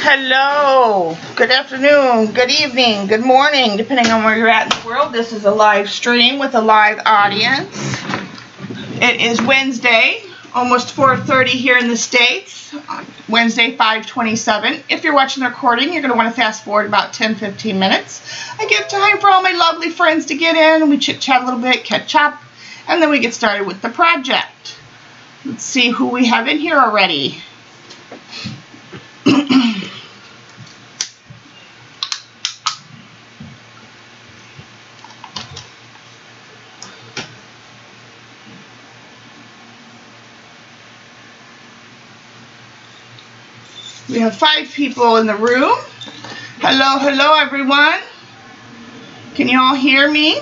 Hello, good afternoon, good evening, good morning, depending on where you're at in the world. This is a live stream with a live audience. It is Wednesday, almost 4:30 here in the States, Wednesday 5/27. If you're watching the recording, you're going to want to fast forward about 10-15 minutes. I give time for all my lovely friends to get in, and we chit-chat a little bit, catch up, and then we get started with the project. Let's see who we have in here already. We have 5 people in the room. Hello, hello everyone. Can you all hear me?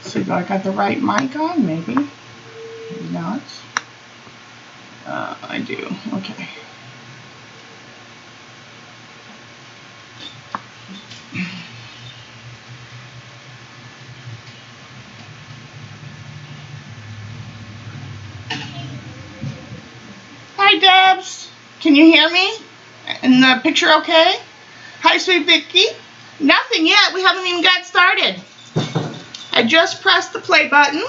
See if I got the right mic on, maybe. Maybe not. I do. Okay. Hi, Debs. Can you hear me? In the picture okay? Hi, sweet Vicky. Nothing yet. We haven't even got started. I just pressed the play button.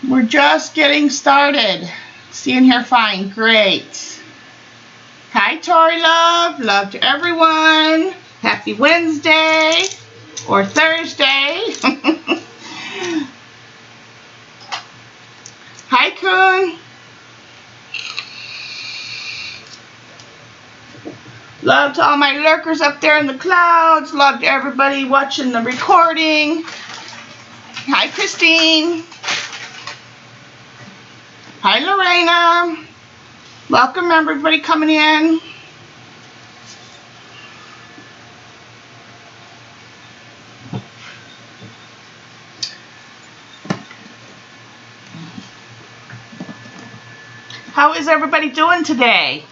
We're just getting started. Seeing here fine. Great. Hi, Tori Love. Love to everyone. Happy Wednesday or Thursday. Hi, Kun. Love to all my lurkers up there in the clouds. Love to everybody watching the recording. Hi, Christine. Hi, Lorena. Welcome, everybody coming in. How is everybody doing today?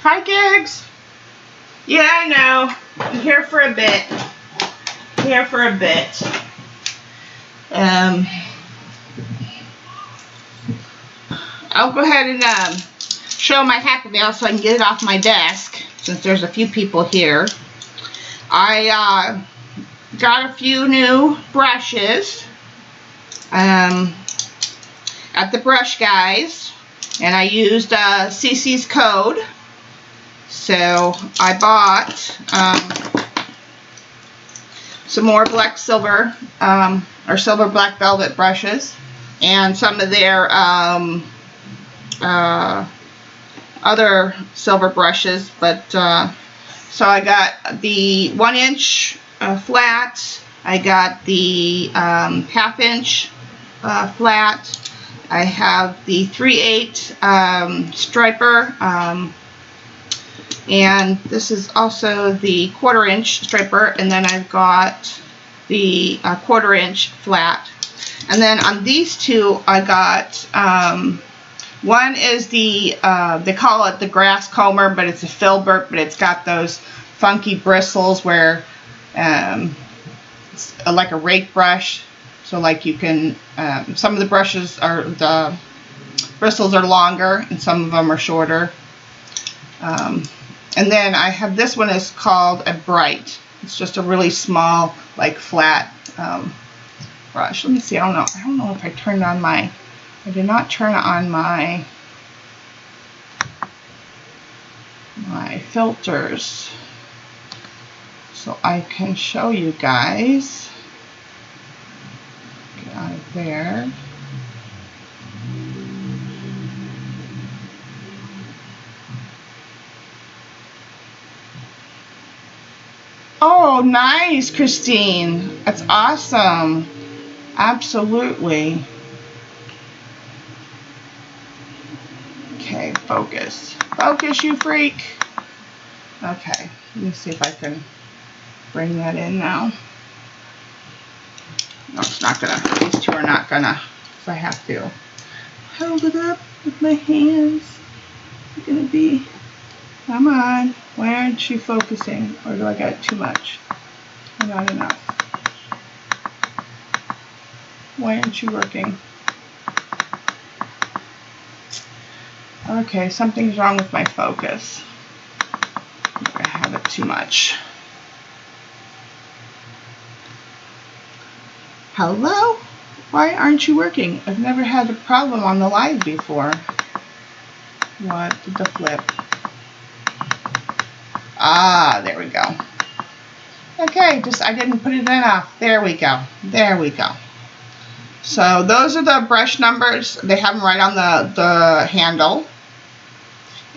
Hi, Gigs. Yeah, I know. I'm here for a bit. Here for a bit. I'll go ahead and show my Happy Mail so I can get it off my desk since there's a few people here. I got a few new brushes at the Brush Guys, and I used CC's code. So I bought some more black silver or silver black velvet brushes and some of their other silver brushes. But so I got the 1-inch flat. I got the 1/2-inch flat. I have the 3/8 striper. And this is also the 1/4-inch striper, and then I've got the 1/4-inch flat. And then on these two, I got one is the they call it the grass comber, but it's a filbert, but it's got those funky bristles where it's like a rake brush. So like you can some of the brushes are the bristles are longer, and some of them are shorter. And then I have this one is called a Bright. It's just a really small, like flat brush. Let me see. I don't know if I turned on my. I did not turn on my filters, so I can show you guys. Get out of there. Oh, nice, Christine. That's awesome. Absolutely. focus. Focus, you freak. Okay, let me see if I can bring that in now. No, it's not gonna, these two are not gonna, if I have to hold it up with my hands. It's gonna be, come on, why aren't you focusing? Or do I got too much? Not enough. Why aren't you working? Okay, something's wrong with my focus. I have it too much. Hello? Why aren't you working? I've never had a problem on the live before. What did the flip? Ah, there we go. Okay, just I didn't put it enough. There we go. There we go. So those are the brush numbers. They have them right on the handle.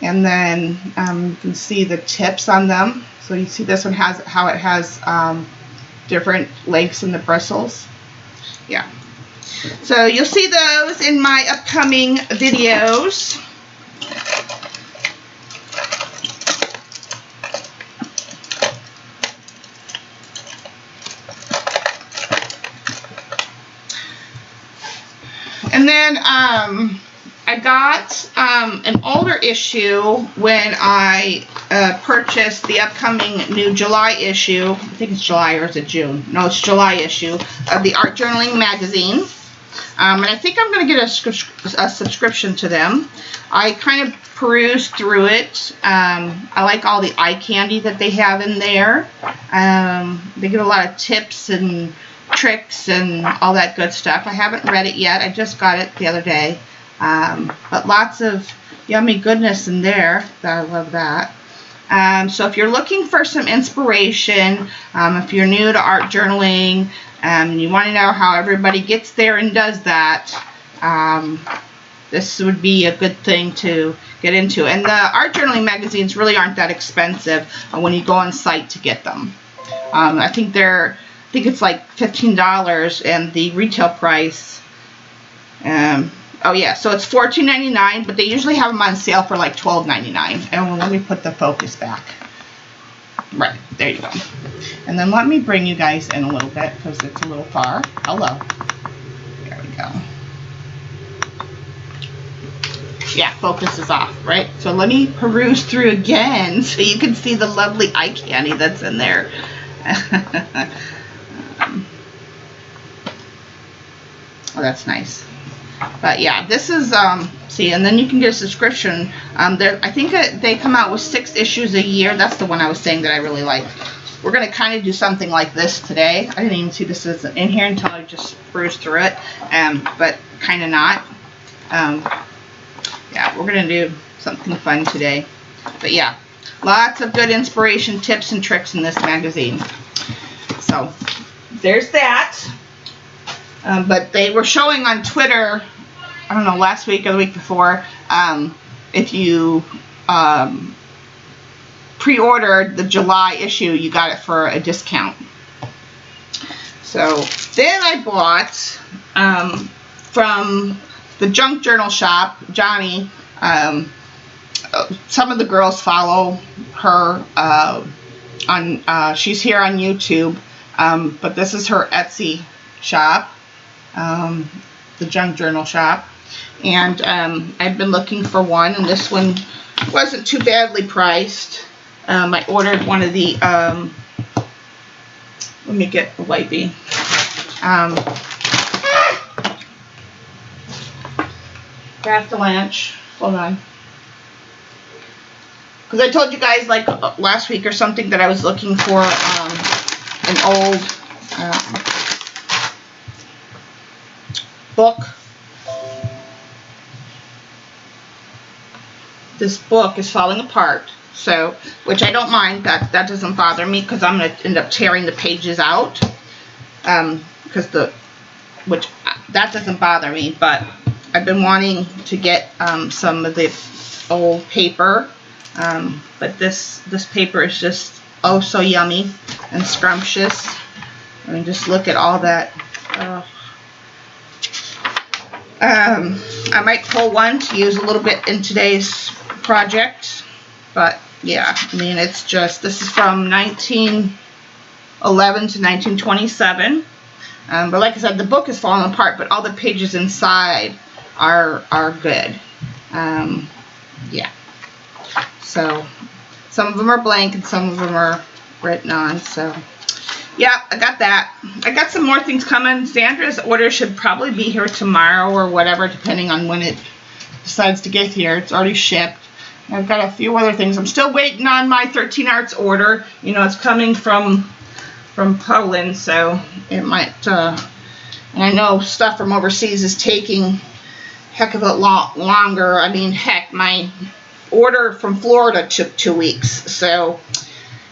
And then you can see the tips on them. So you see this one has how it has different lengths in the bristles. Yeah. So you'll see those in my upcoming videos. And then I got an older issue when I purchased the upcoming new July issue. I think it's July, or is it June? No, it's July issue of the Art Journaling magazine. And I think I'm going to get a subscription to them. I kind of perused through it. I like all the eye candy that they have in there. They give a lot of tips and tricks and all that good stuff. I haven't read it yet. I just got it the other day. But lots of yummy goodness in there. I love that. So if you're looking for some inspiration, if you're new to art journaling, and you want to know how everybody gets there and does that, this would be a good thing to get into. And the art journaling magazines really aren't that expensive when you go on site to get them. I think it's like $15, and the retail price, oh yeah, so it's $14.99, but they usually have them on sale for like $12.99. And let me put the focus back. Right, there you go. And then let me bring you guys in a little bit because it's a little far. Hello. There we go. Yeah, focus is off, right? So let me peruse through again so you can see the lovely eye candy that's in there. Oh, that's nice. But yeah, this is, see, and then you can get a subscription. I think they come out with 6 issues a year. That's the one I was saying that I really like. We're going to kind of do something like this today. I didn't even see this is in here until I just perused through it, but kind of not. Yeah, we're going to do something fun today. But yeah, lots of good inspiration, tips, and tricks in this magazine. So there's that. But they were showing on Twitter, I don't know, last week or the week before, if you pre-ordered the July issue, you got it for a discount. So then I bought from the junk journal shop, Johnny. Some of the girls follow her on. She's here on YouTube, but this is her Etsy shop. The junk journal shop, and I've been looking for one, and this one wasn't too badly priced. I ordered one of the let me get the wipey. Avalanche. Hold on, because I told you guys like last week or something that I was looking for an old book. This book is falling apart, so, which I don't mind. That doesn't bother me because I'm going to end up tearing the pages out, because that doesn't bother me. But I've been wanting to get some of the old paper, but this paper is just oh so yummy and scrumptious. I mean, just look at all that. I might pull one to use a little bit in today's project. But yeah, I mean, it's just, this is from 1911 to 1927. But like I said, the book is falling apart, but all the pages inside are good. Yeah. So some of them are blank and some of them are written on. So yeah, I got that. I got some more things coming. Sandra's order should probably be here tomorrow or whatever, depending on when it decides to get here. It's already shipped. I've got a few other things. I'm still waiting on my 13 Arts order. You know, it's coming from Poland, so it might, and I know stuff from overseas is taking a heck of a lot longer. I mean, heck, my order from Florida took 2 weeks, so,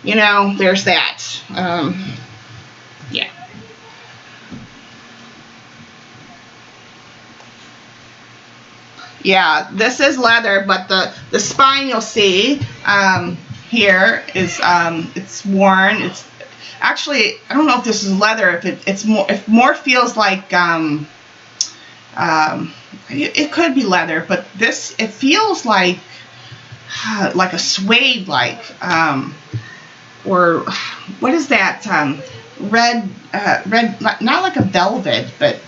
you know, there's that. Yeah. Yeah, this is leather, but the spine you'll see here is it's worn. It's actually, I don't know if this is leather. If it more feels like it could be leather, but this, it feels like a suede, like or what is that? Red, not like a velvet, but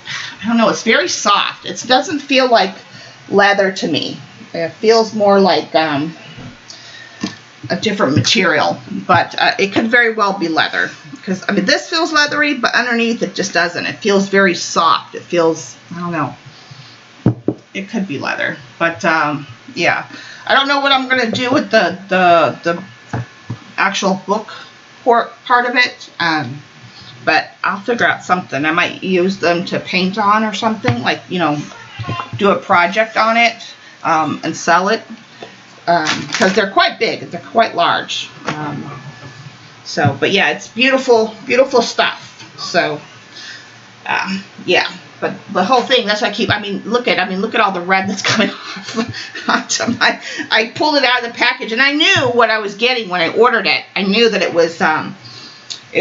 I don't know. It's very soft. It doesn't feel like leather to me. It feels more like a different material, but it could very well be leather, because I mean, this feels leathery, but underneath it just doesn't. It feels very soft. It feels, I don't know, it could be leather, but yeah, I don't know what I'm gonna do with the actual book part of it, but I'll figure out something. I might use them to paint on or something, like, you know, do a project on it and sell it, because they're quite big, they're quite large. So, but yeah, it's beautiful, beautiful stuff. So, yeah, but the whole thing, that's why I mean, look at all the red that's coming off onto my, I pulled it out of the package, and I knew what I was getting when I ordered it. I knew that it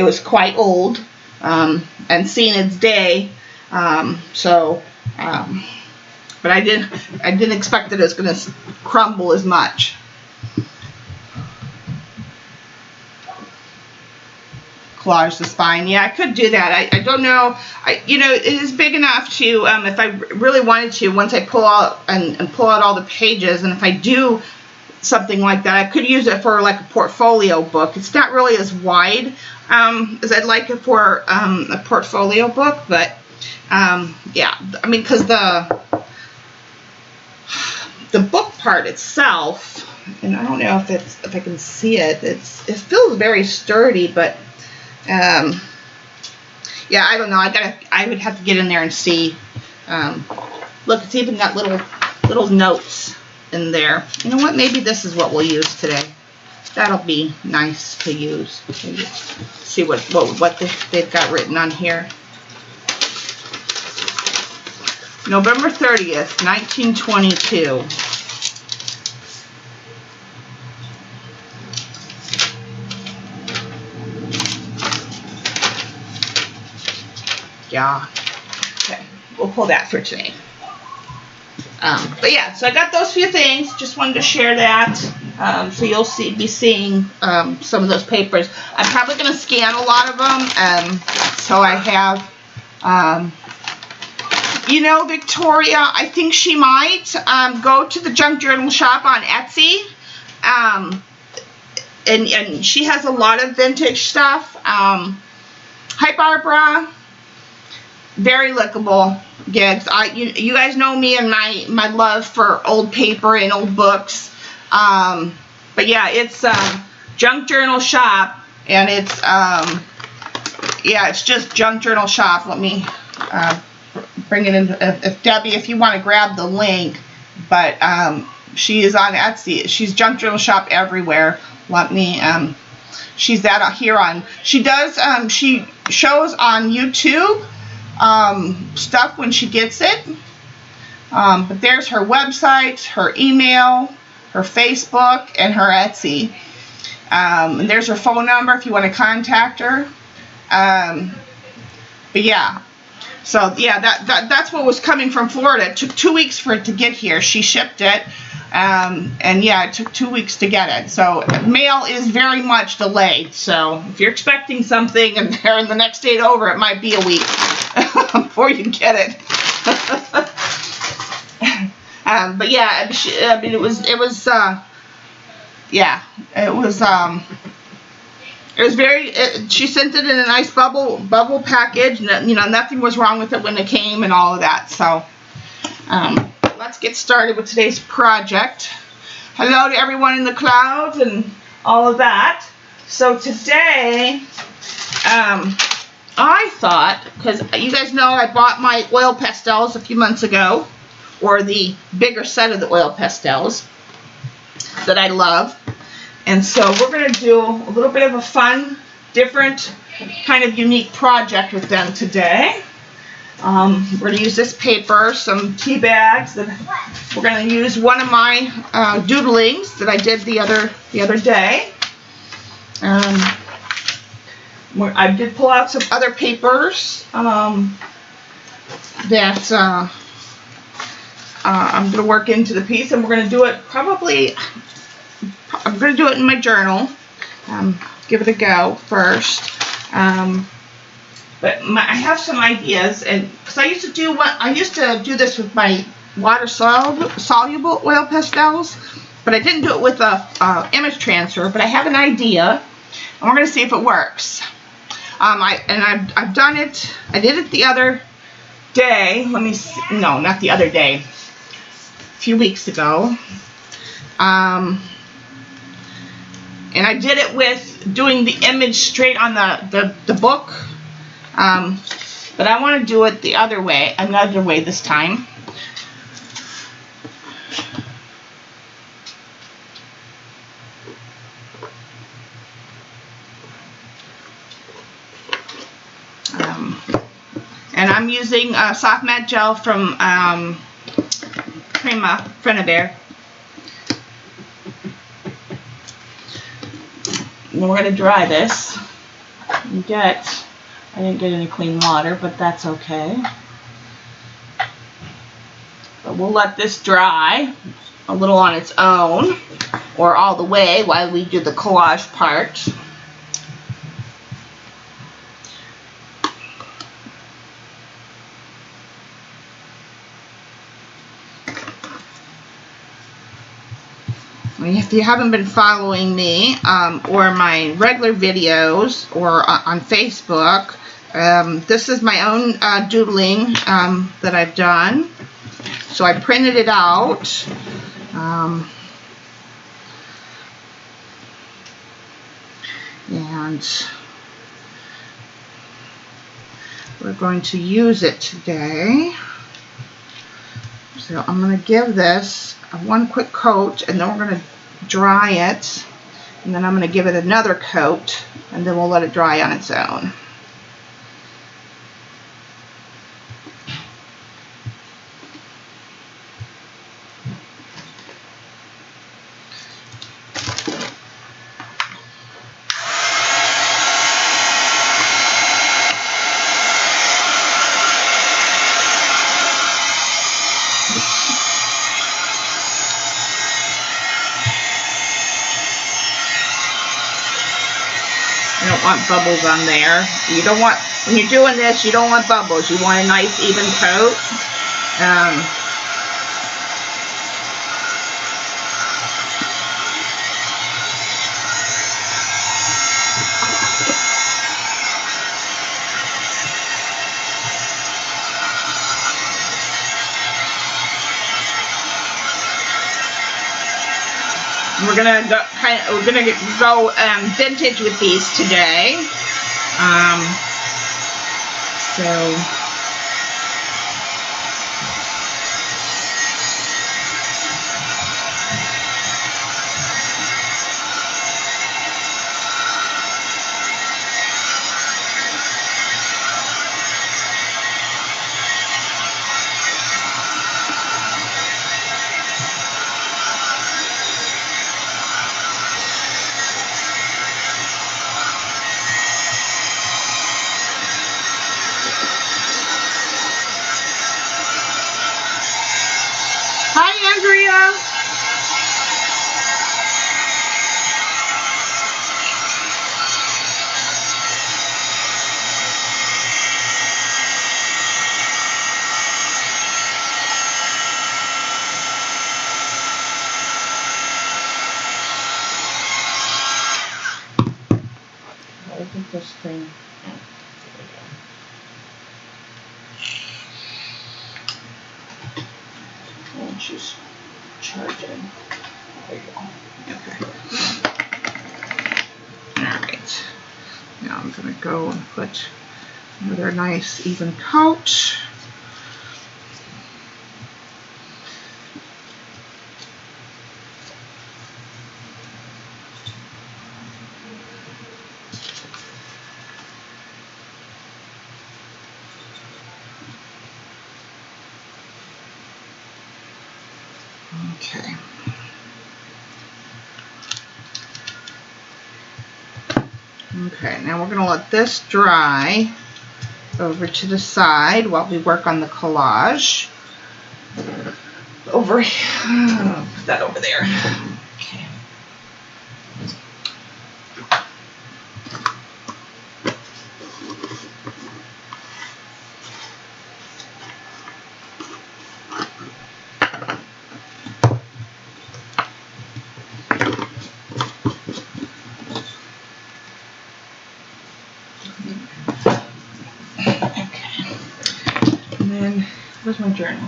was quite old, and seen its day. But I didn't expect that it was going to crumble as much. Collage the spine. Yeah, I could do that. I don't know. You know, it is big enough to, if I really wanted to, once I pull out and pull out all the pages, and if I do something like that, I could use it for like a portfolio book. It's not really as wide as I'd like it for a portfolio book, but yeah, I mean, because the book part itself, and I don't know if I can see it. It feels very sturdy, but yeah, I don't know. I would have to get in there and see. Look, it's even got little notes in there. You know what? Maybe this is what we'll use today. That'll be nice to use. See what they've got written on here. November 30th, 1922. Yeah. Okay, we'll pull that for today. But yeah, so I got those few things. Just wanted to share that. So you'll be seeing some of those papers. I'm probably going to scan a lot of them. So I have, you know, Victoria, I think she might go to the junk journal shop on Etsy. And she has a lot of vintage stuff. Hi, Barbara. Very lickable gifts. You guys know me and my love for old paper and old books. But yeah, it's Junk Journal Shop, and it's yeah, it's just Junk Journal Shop. Let me bring it in. If Debbie, if you want to grab the link, but she is on Etsy. She's Junk Journal Shop everywhere. Let me. She's that here on. She does. She shows on YouTube. Stuff when she gets it, but there's her website, her email, her Facebook, and her Etsy, and there's her phone number if you want to contact her. But yeah, so yeah, that's what was coming from Florida. It took 2 weeks for it to get here. She shipped it. And yeah, it took 2 weeks to get it. So mail is very much delayed. So if you're expecting something and they're the next date over, it might be a week before you get it. But yeah, I mean, it was very, she sent it in a nice bubble package, and you know, nothing was wrong with it when it came and all of that. So let's get started with today's project. Hello to everyone in the clouds and all of that. So today, I thought, because you guys know I bought my oil pastels a few months ago, or the bigger set of the oil pastels that I love. And so we're going to do a little bit of a fun, different, kind of unique project with them today. We're going to use this paper, some tea bags. That we're going to use one of my doodlings that I did the other day. I did pull out some other papers that I'm going to work into the piece, and we're going to do it probably. I'm going to do it in my journal. Give it a go first. But I have some ideas, and because I used to do this with my water soluble oil pastels, but I didn't do it with a image transfer. But I have an idea, and we're going to see if it works. I've done it. I did it the other day. Let me see. No, not the other day. A few weeks ago. And I did it with doing the image straight on the book. But I want to do it the other way, another way this time. And I'm using soft matte gel from Finnabair. And we're going to dry this. I didn't get any clean water, but that's okay. But we'll let this dry a little on its own, or all the way while we do the collage part. If you haven't been following me or my regular videos or on Facebook, this is my own doodling that I've done. So I printed it out. And we're going to use it today. So I'm going to give this one quick coat, and then we're going to dry it, and then I'm going to give it another coat, and then we'll let it dry on its own. Want bubbles on there. You don't want, when you're doing this, you don't want bubbles. You want a nice even coat. We're gonna go vintage with these today. she's charging. There you go. Okay. Alright. Now I'm going to go and put another nice even coat. Okay. Okay, now we're going to let this dry over to the side while we work on the collage. Over here. Put that over there. Okay. Where's my journal?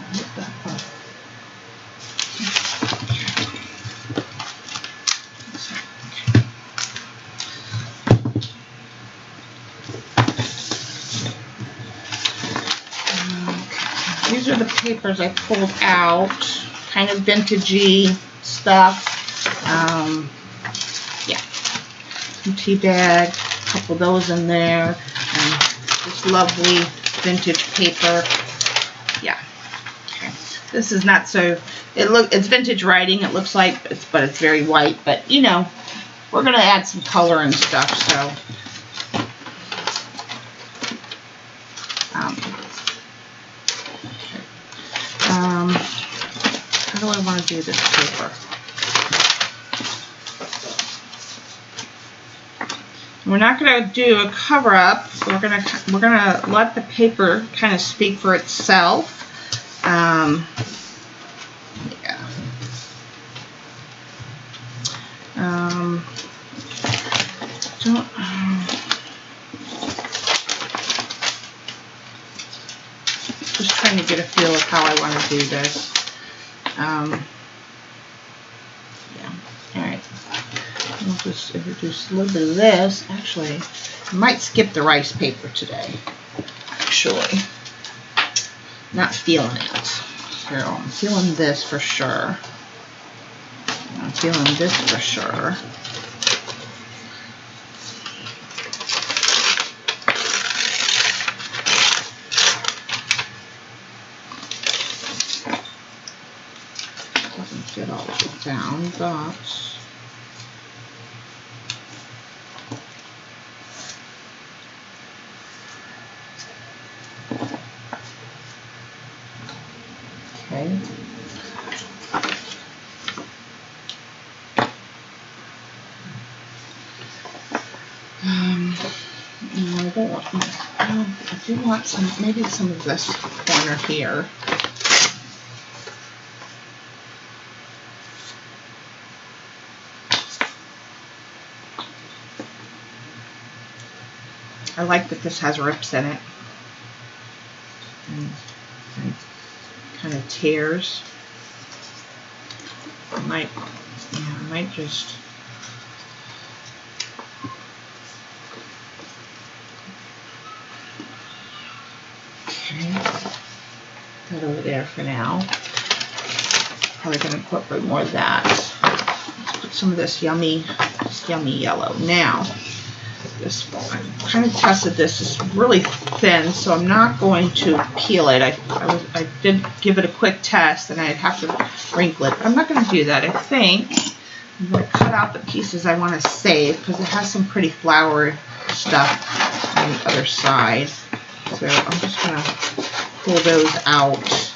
These are the papers I pulled out, kind of vintagey stuff. Yeah, some tea bag, a couple of those in there, and this lovely vintage paper. Yeah. Okay. This is not so. It's vintage writing. It looks like, but it's very white. But you know, we're gonna add some color and stuff. So. How do I want to do this paper? We're not going to do a cover up. We're gonna let the paper kind of speak for itself. Yeah. Just trying to get a feel of how I want to do this. Yeah. All right. We'll just introduce a little bit of this. Actually, I might skip the rice paper today. Actually, not feeling it. So I'm feeling this for sure. I'm feeling this for sure. Doesn't fit all the way down, but. Okay. No, I don't want. I do want some. Maybe some of this corner here. I like that this has rips in it. And kind of tears. I might just. Okay. Put that over there for now. Probably going to incorporate more of that. Let's put some of this yummy yellow. Now, this one, I kind of tested this. It's really thin, so I'm not going to peel it. I did give it a quick test, and I'd have to wrinkle it. But I'm not going to do that. I think I'm going to cut out the pieces I want to save because it has some pretty flowery stuff on the other side. So I'm just going to pull those out.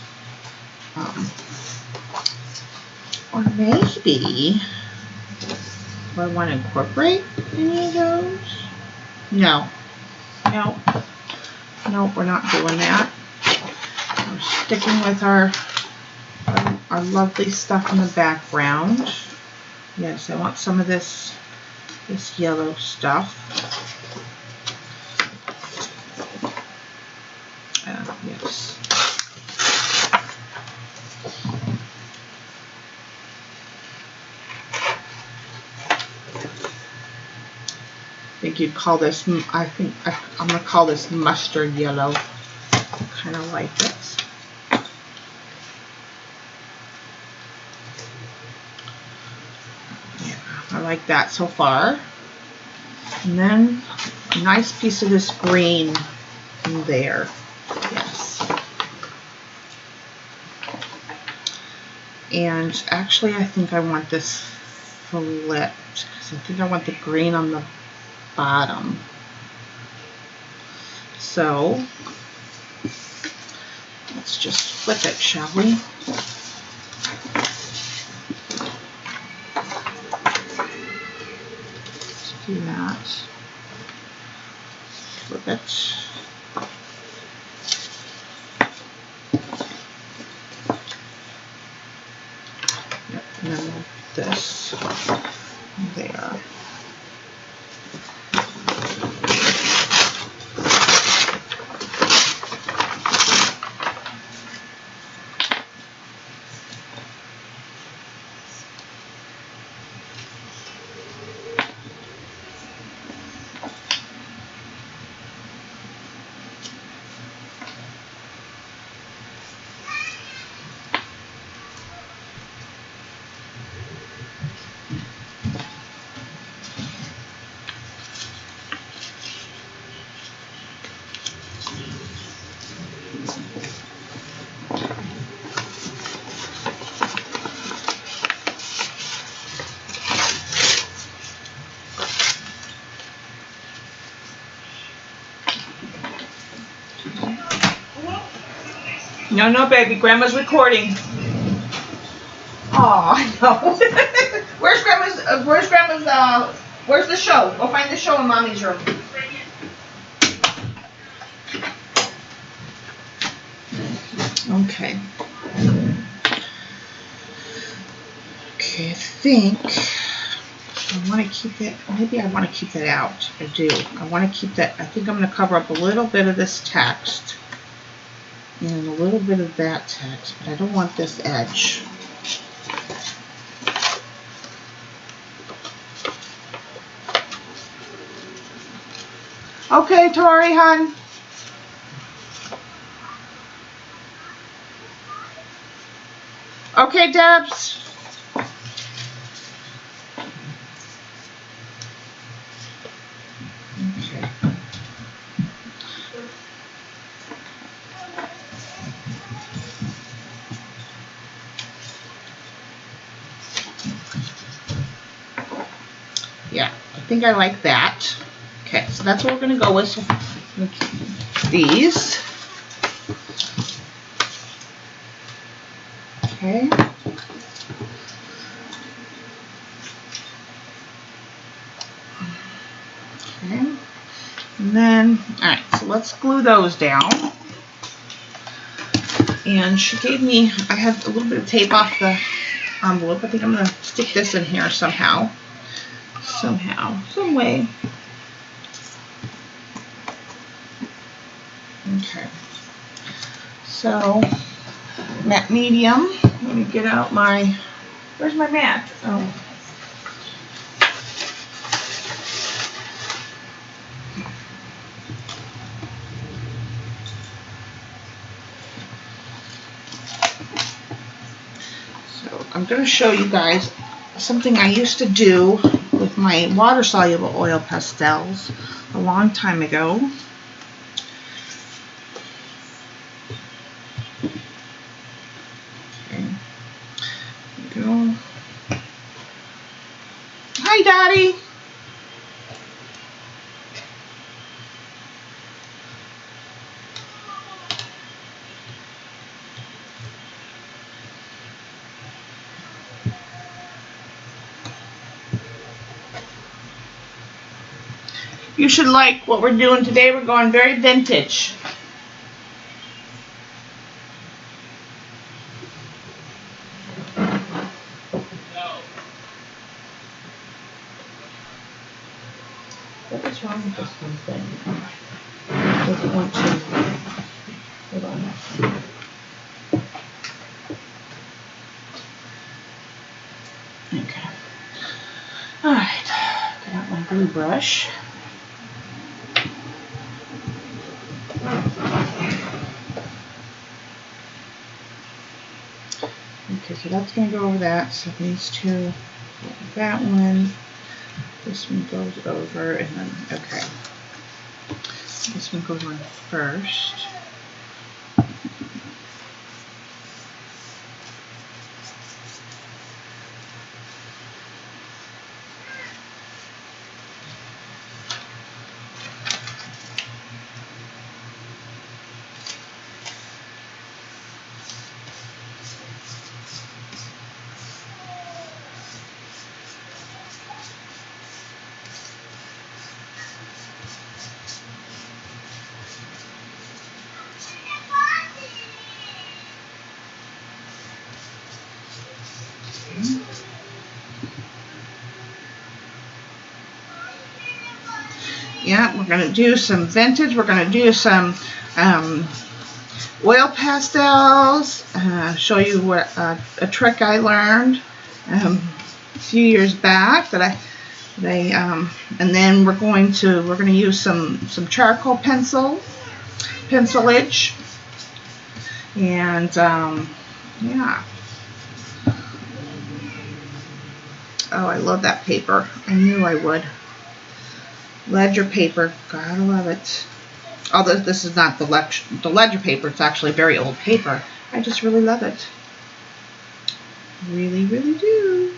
Or maybe, do I want to incorporate any of those? No. No. No, we're not doing that. We're sticking with our lovely stuff in the background. Yes, I want some of this yellow stuff. Yes. think you'd call this, I'm going to call this mustard yellow. Kind of like it. Yeah, I like that so far. And then a nice piece of this green in there. Yes. And actually, I think I want this flipped, because I think I want the green on the bottom. So let's just flip it, shall we? Let's do that. Flip it. Yep, and then we'll put this there. No, no, baby. Grandma's recording. Oh, I know. Where's the show? Go find the show in Mommy's room. Okay. Okay, I think I want to keep it, maybe I want to keep it out. I do. I want to keep that, I think I'm going to cover up a little bit of this text and a little bit of that text, but I don't want this edge. Okay, Tori, hon. Okay, Debs. Okay. Yeah, I think I like that. Okay, so that's what we're going to go with. So these. Okay. Okay. And then, alright, so let's glue those down. And she gave me, I have a little bit of tape off the envelope. I think I'm going to stick this in here somehow. Some way. Okay. So, matte medium. Let me get out my, where's my mat? Oh. So, I'm going to show you guys something I used to do with my water-soluble oil pastels a long time ago. Hi, Daddy. You should like what we're doing today. We're going very vintage. What's wrong with this one thing? Does it want to? Hold on. Okay. Alright. Get out my glue brush. Okay, so that's going to go over that. So these two, that one. This one goes over, and then, okay. This one goes on first. Yeah, we're going to do some vintage. We're going to do some oil pastels. Show you what a trick I learned a few years back that and then we're going to use some charcoal pencilage, and yeah. Oh, I love that paper. I knew I would. Ledger paper, gotta love it. Although this is not the ledger paper, it's actually very old paper. I just really love it. Really, really do.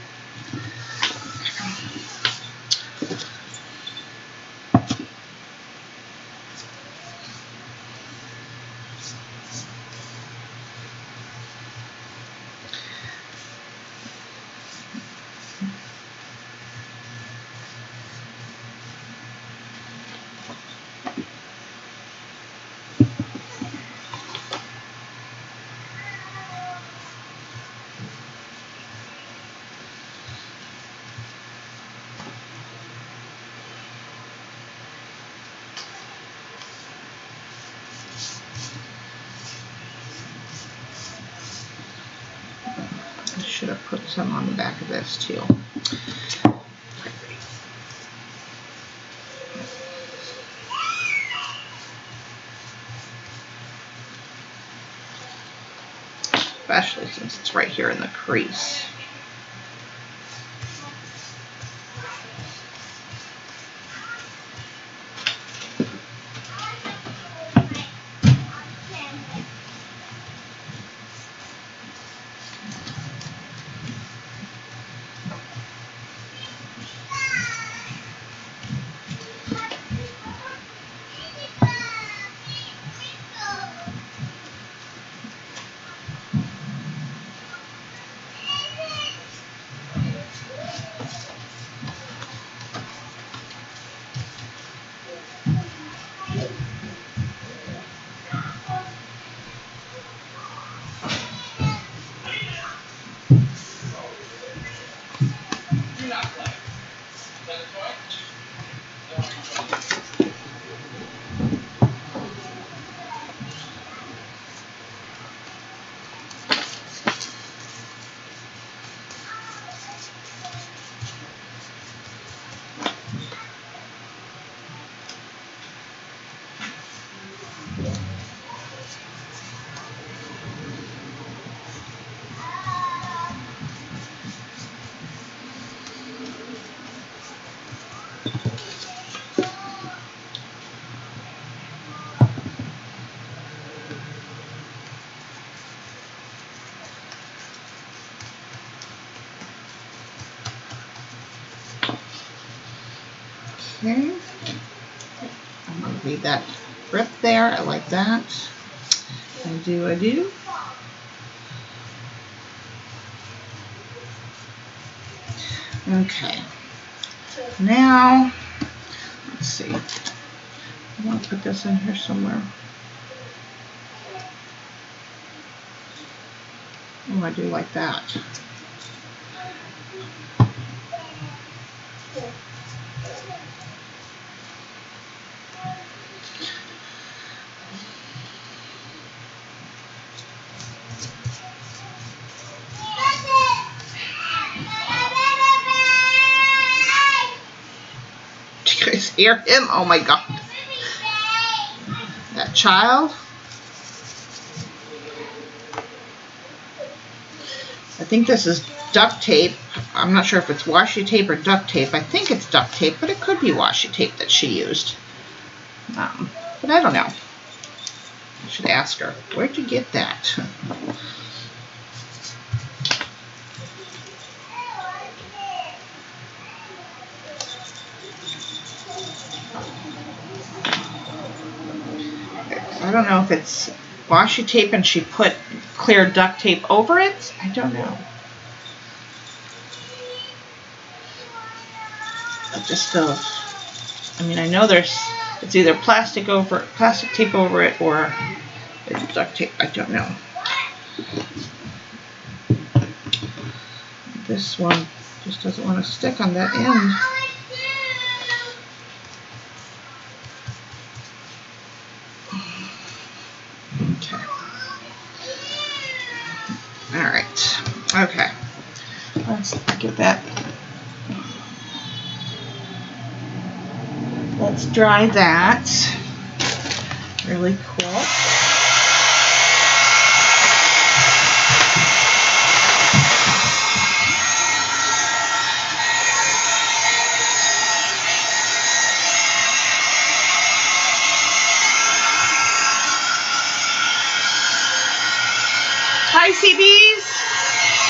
Should have put some on the back of this too. Especially since it's right here in the crease. Okay, I'm going to leave that rip there. I like that. I do. Okay, now, let's see. I want to put this in here somewhere. Oh, I do like that. You guys hear him? Oh my God. That child. I think this is duct tape. I'm not sure if it's washi tape or duct tape. I think it's duct tape, but it could be washi tape that she used. But I don't know. I should ask her. Where'd you get that? I don't know if it's washi tape and she put clear duct tape over it. I don't know. It just feels, I mean, I know it's either plastic tape over it or it's duct tape. I don't know. This one just doesn't want to stick on that end. Okay. All right. Okay. Let's get that. Let's dry that. Really cool. Hi, CBs.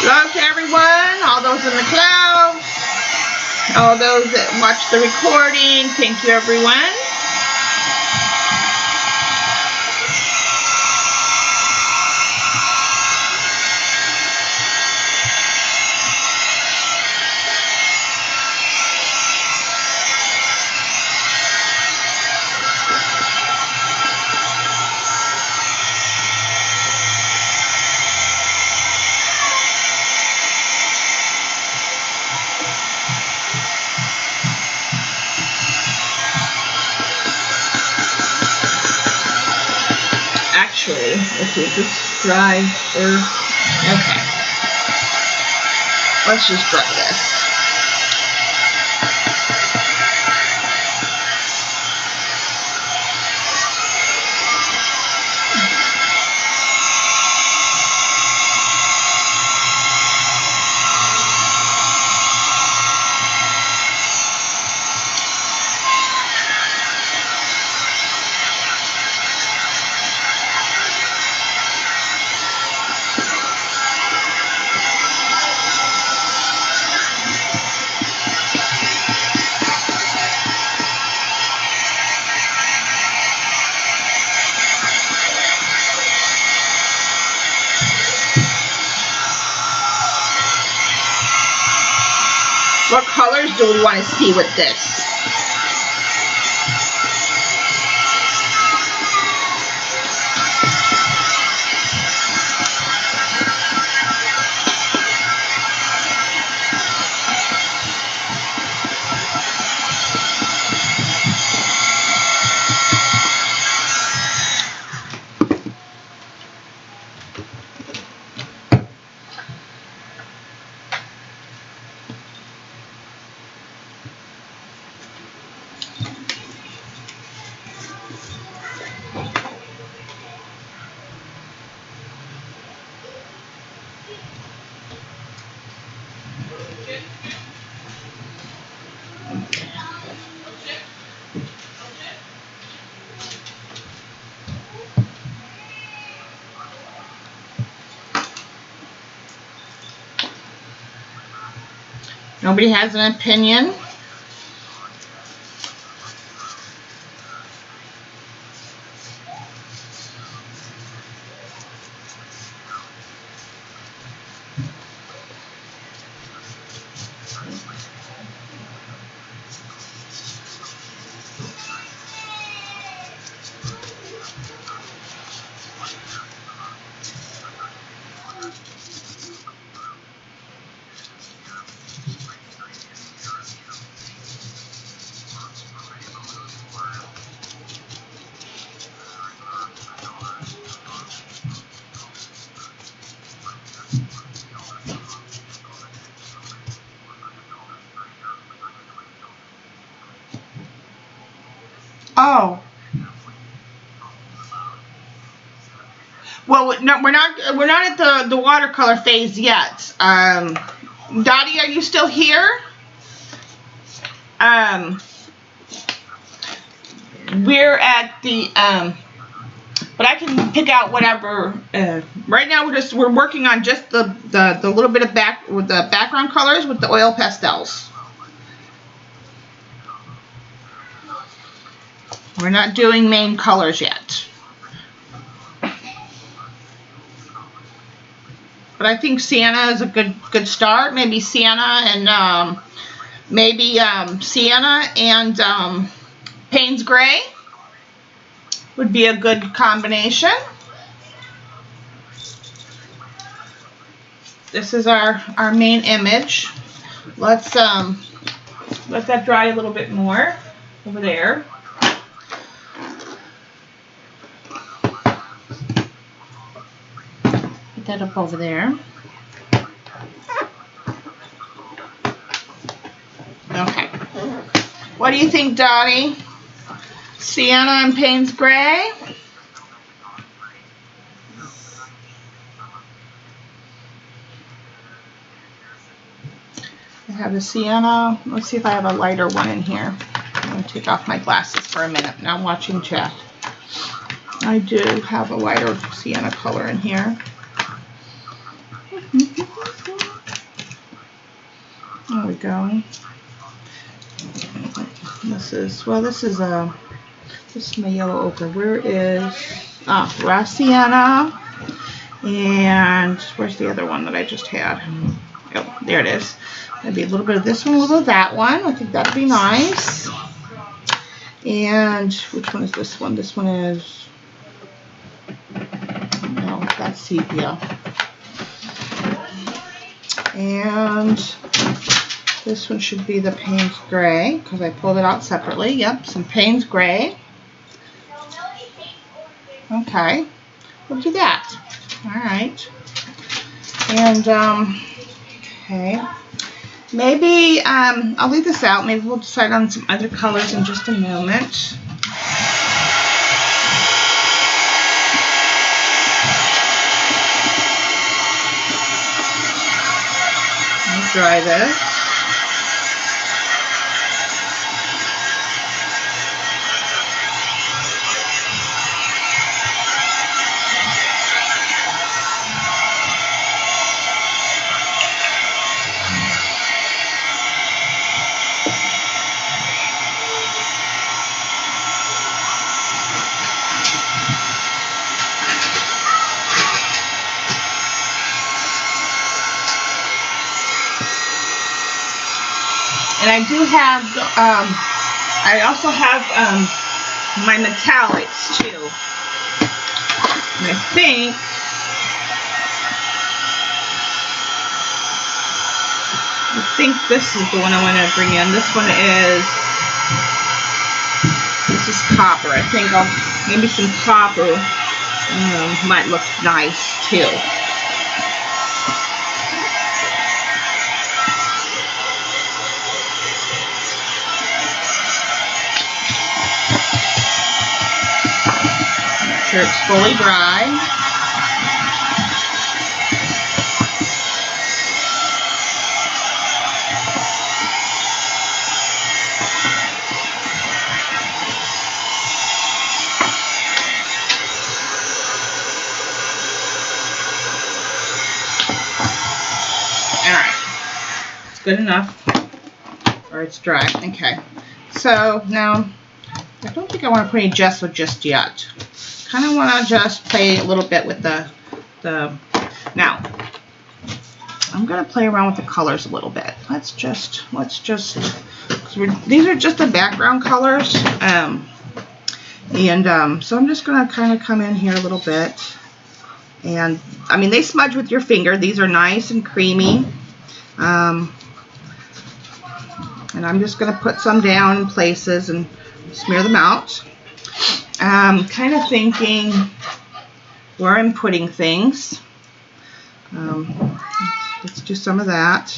Love to everyone. All those in the clouds. All those that watch the recording. Thank you, everyone. Let's see if this dry first. Okay. Let's just dry this. What colors do we want to see with this? Nobody has an opinion? Well, no, we're not at the watercolor phase yet. Dottie, are you still here? We're at the but I can pick out whatever. Right now we're working on just the little bit of background colors with the oil pastels. We're not doing main colors yet. But I think sienna is a good start. Maybe sienna and sienna and Payne's Gray would be a good combination. This is our main image. Let's let that dry a little bit more over there. Put that up over there. Okay. What do you think, Dottie? Sienna and Payne's Gray? I have a sienna. Let's see if I have a lighter one in here. I'm going to take off my glasses for a minute. Now I'm watching chat. I do have a lighter sienna color in here. There we go. This is my yellow ochre. Where is raw sienna? And where's the other one that I just had? Oh, there it is. Maybe a little bit of this one, a little bit of that one. I think that'd be nice. And which one is this one? This one is, no, that's sepia. And this one should be the Payne's Gray because I pulled it out separately. Yep, some Payne's Gray. Okay, we'll do that. All right. And okay, maybe I'll leave this out. Maybe we'll decide on some other colors in just a moment. I'll dry this. And I do have, I also have my metallics too. And I think this is the one I want to bring in. This one is, this is copper. I think maybe some copper might look nice too. Sure it's fully dry. All right, it's good enough, or it's dry. Okay, so now I don't think I want to put any gesso just yet. Kind of want to just play a little bit with the now I'm going to play around with the colors a little bit. Let's just these are just the background colors, so I'm just going to kind of come in here a little bit, and I mean they smudge with your finger. These are nice and creamy, and I'm just going to put some down in places and smear them out. Kind of thinking where I'm putting things. Let's do some of that.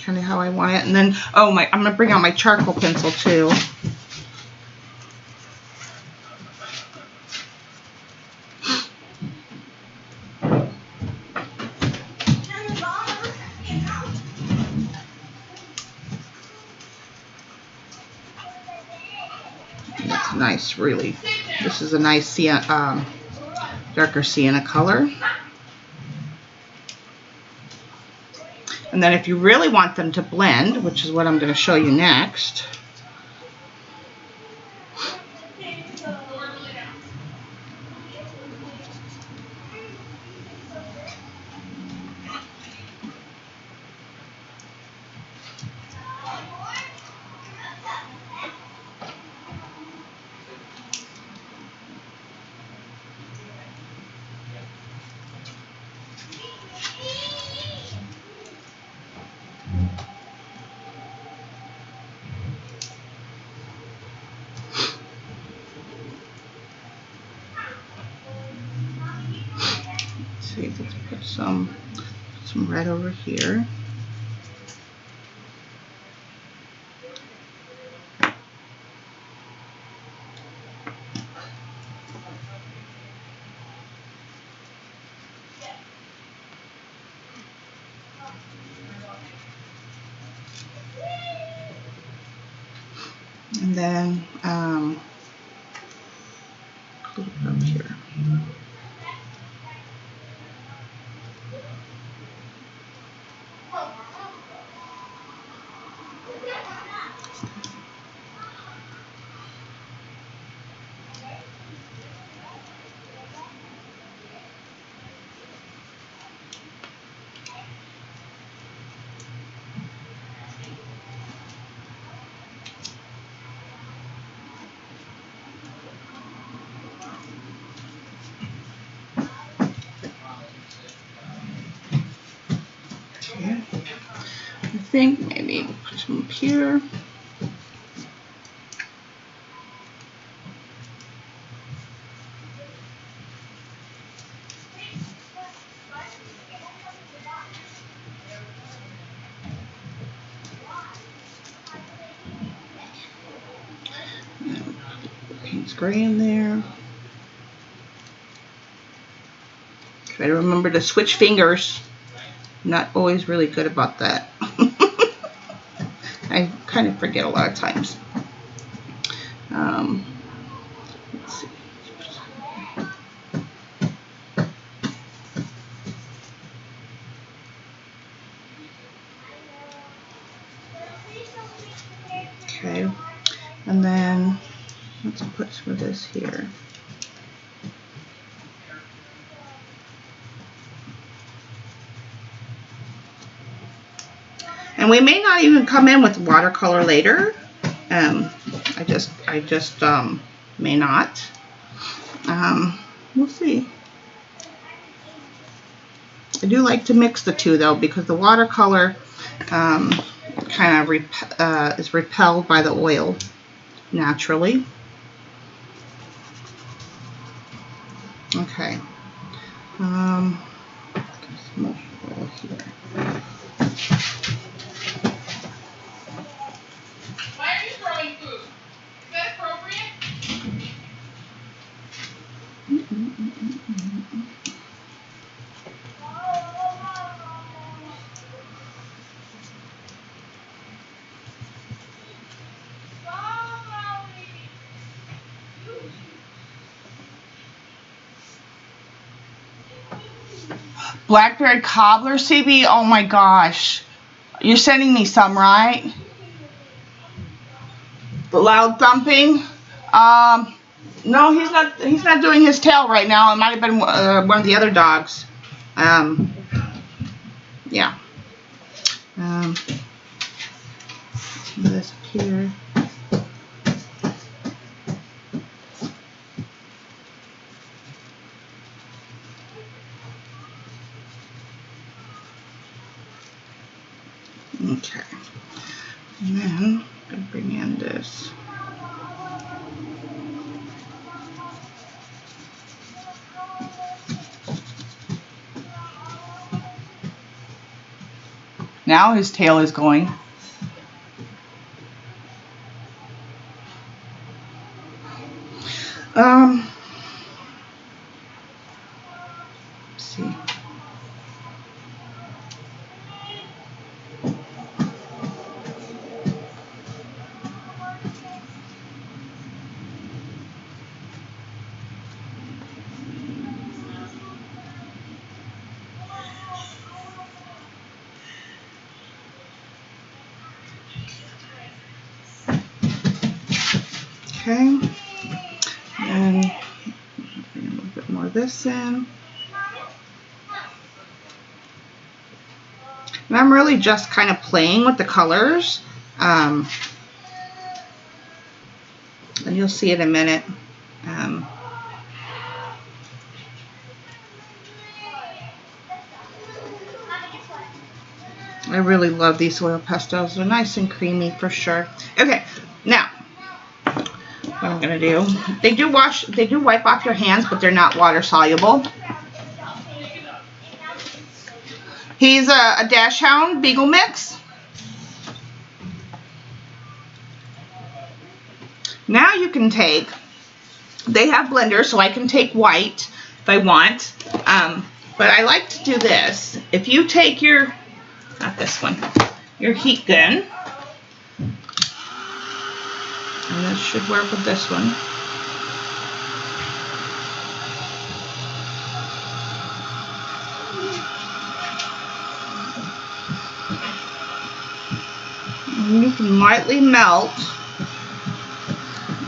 kind of how I want it. And then, oh my, I'm gonna bring out my charcoal pencil too. That's nice, really. This is a nice sienna, darker sienna color. And then if you really want them to blend, which is what I'm going to show you next, let's put some red over here. And then put it up here. I think maybe we'll put some up here. Paint's gray in there. Try to remember to switch fingers. Not always really good about that. I kind of forget a lot of times. Let's see. Okay, and then let's put some of this here. And we may not even come in with watercolor later. I just may not. We'll see. I do like to mix the two though, because the watercolor kind of is repelled by the oil naturally. Okay. Some more oil here. Blackberry cobbler, CB. Oh my gosh, you're sending me some, right? The loud thumping. No, he's not. He's not doing his tail right now. It might have been one of the other dogs. Yeah. Some of this up here. Okay, and then I'm going to bring in this. Now his tail is going. Let's see. Okay, and a little bit more of this in. And I'm really just kind of playing with the colors, and you'll see in a minute. I really love these oil pastels. They're nice and creamy for sure. Okay, now what I'm gonna do, they do wipe off your hands, but they're not water soluble. He's a Dachshund Beagle mix. Now you can take, they have blenders, so I can take white if I want, but I like to do this. If you take your, not this one, your heat gun, and this should work with this one. And you can lightly melt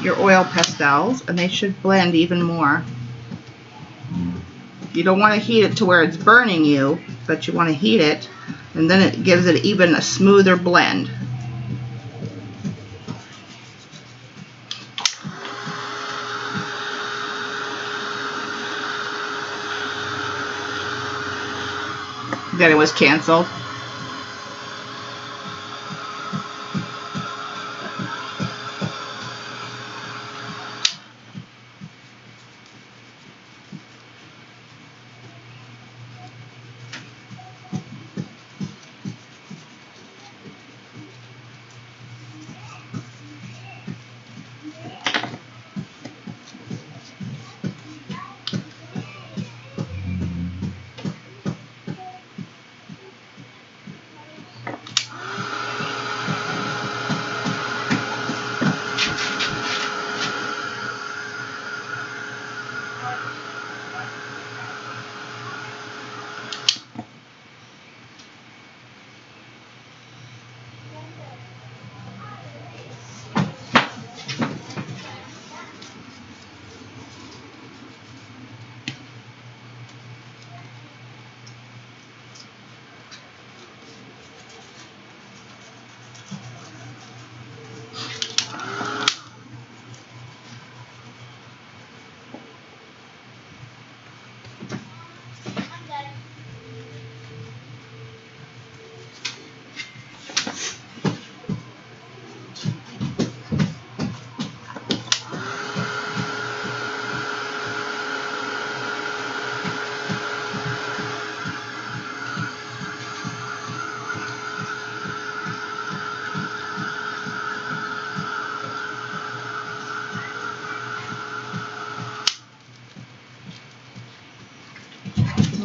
your oil pastels, and they should blend even more. You don't want to heat it to where it's burning you, but you want to heat it, and then it gives it even a smoother blend. Then it was canceled.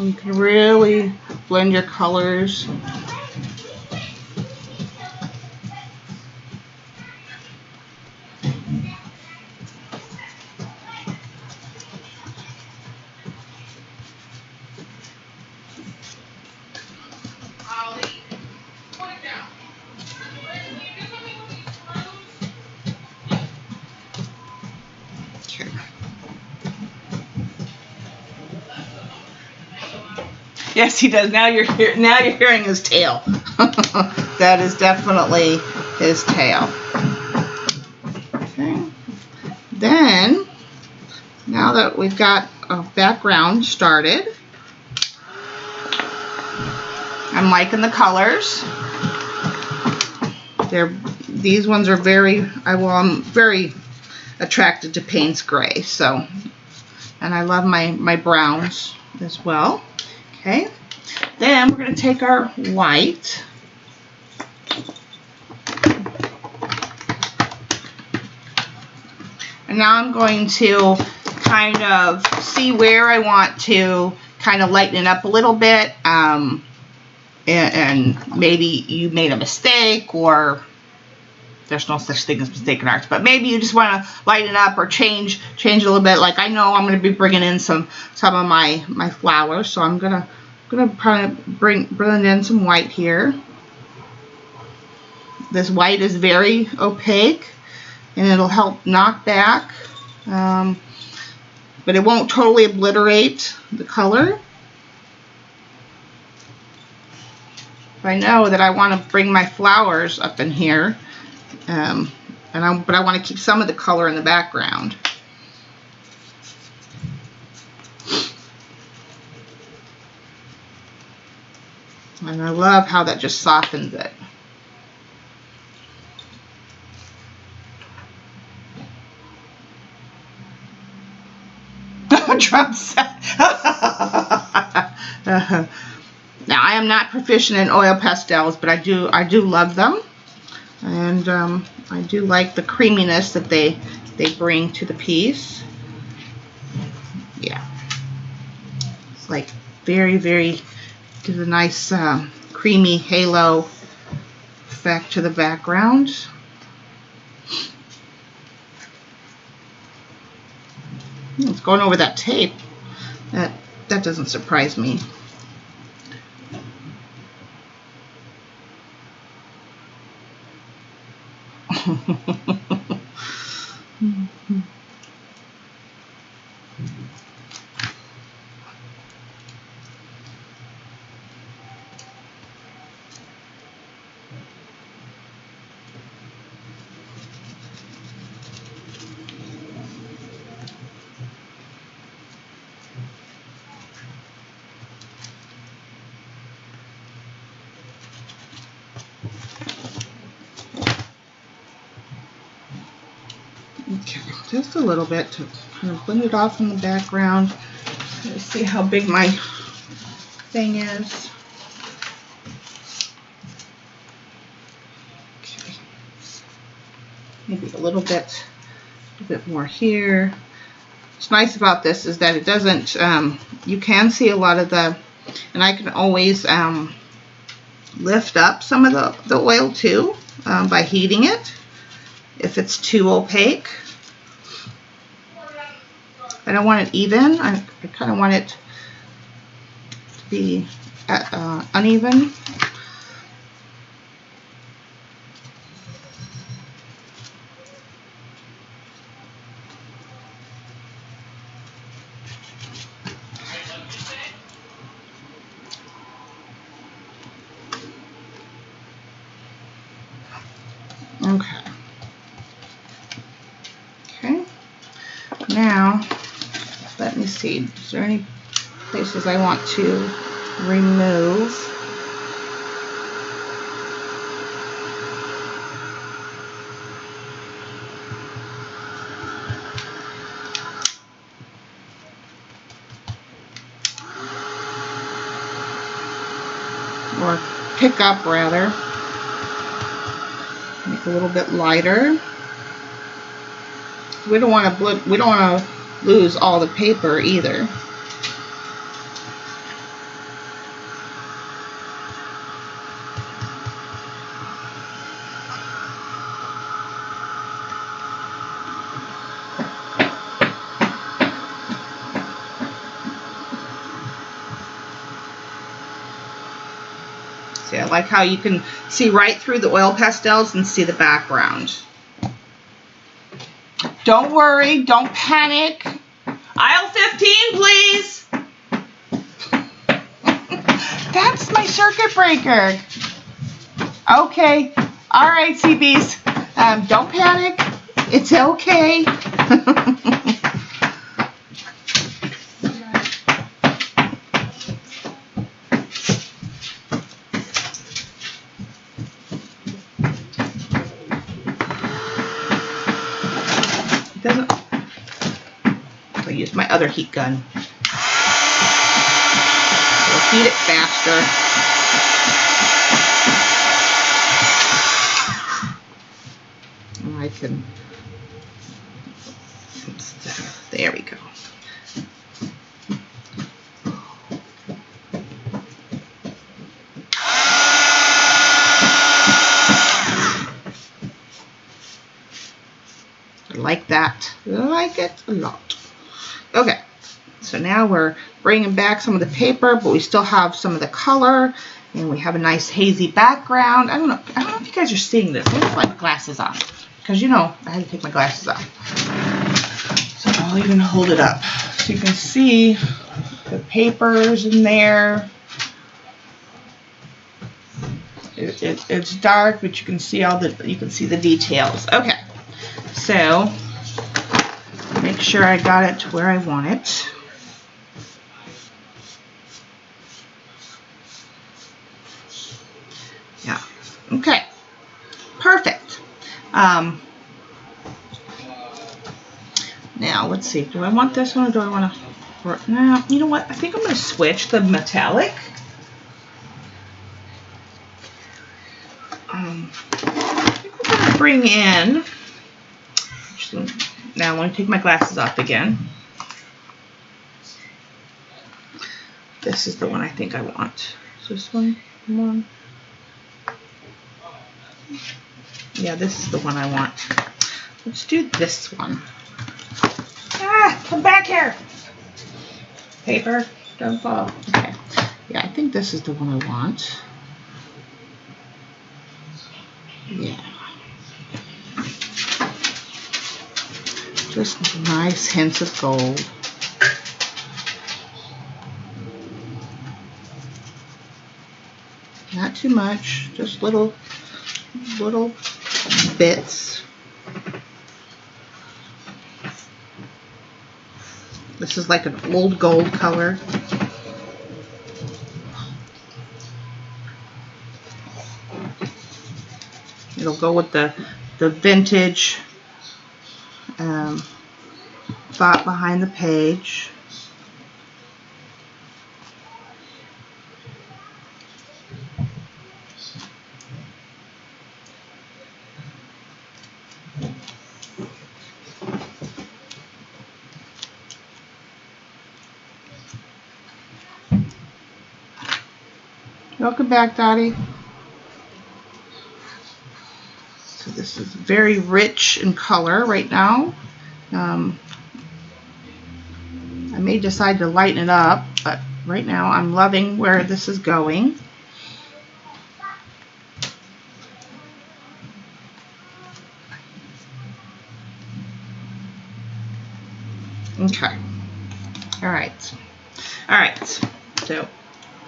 You can really blend your colors. Yes, he does. Now you're hearing his tail. That is definitely his tail. Okay. Then, now that we've got a background started, I'm liking the colors. These ones are I'm very attracted to Payne's Gray. So, and I love my browns as well. Okay, then we're going to take our white, And now I'm going to kind of see where I want to kind of lighten it up a little bit. And maybe you made a mistake, or there's no such thing as mistaken arts, but maybe you just want to lighten it up or change a little bit. Like I know I'm going to be bringing in some of my flowers, so I'm gonna kind of blend in some white here. This white is very opaque, and it'll help knock back, but it won't totally obliterate the color. I know that I want to bring my flowers up in here, but I want to keep some of the color in the background. And I love how that just softens it. Drum set. Now I am not proficient in oil pastels, but I do love them, and I do like the creaminess that they bring to the piece. Yeah, it's like very gives a nice creamy halo effect to the background. It's going over that tape. That doesn't surprise me. Okay, just a little bit to kind of blend it off in the background. Let's see how big my thing is. Okay, maybe a little bit more here. What's nice about this is that it doesn't. You can see a lot of the, and I can always lift up some of the oil too by heating it if it's too opaque. I don't want it even. I kind of want it to be uneven. Okay. Okay. Now, let me see. Is there any places I want to remove? Or pick up rather. Make a little bit lighter. We don't want to lose all the paper either. See, I like how you can see right through the oil pastels and see the background. Don't worry, don't panic. Aisle 15, please. That's my circuit breaker. Okay. All right, CBs. Don't panic. It's okay. I'll use my other heat gun. It'll heat it faster. And I can There we go. I like that. I like it a lot. Okay, so now we're bringing back some of the paper, but we still have some of the color, and we have a nice hazy background. I don't know if you guys are seeing this. Let me put my glasses on, because you know I had to take my glasses off. So I'll even hold it up so you can see the papers in there. It's dark, but you can see the details. Okay, so make sure I got it to where I want it. Yeah. Okay. Perfect. Now let's see. Do I want this one or do I want to? No. You know what? I think I'm going to switch the metallic. I think we're going to bring in. Now let me take my glasses off again. This is the one I think I want. Is this one? Come on. Yeah, this is the one I want. Let's do this one. Ah, come back here. Paper, don't fall. Okay. Yeah, I think this is the one I want. Yeah. Just nice hints of gold. Not too much, just little bits. This is like an old gold color. It'll go with the vintage thought behind the page. Welcome back, Dottie. So this is very rich in color right now. I may decide to lighten it up, but right now I'm loving where this is going. Okay. All right. So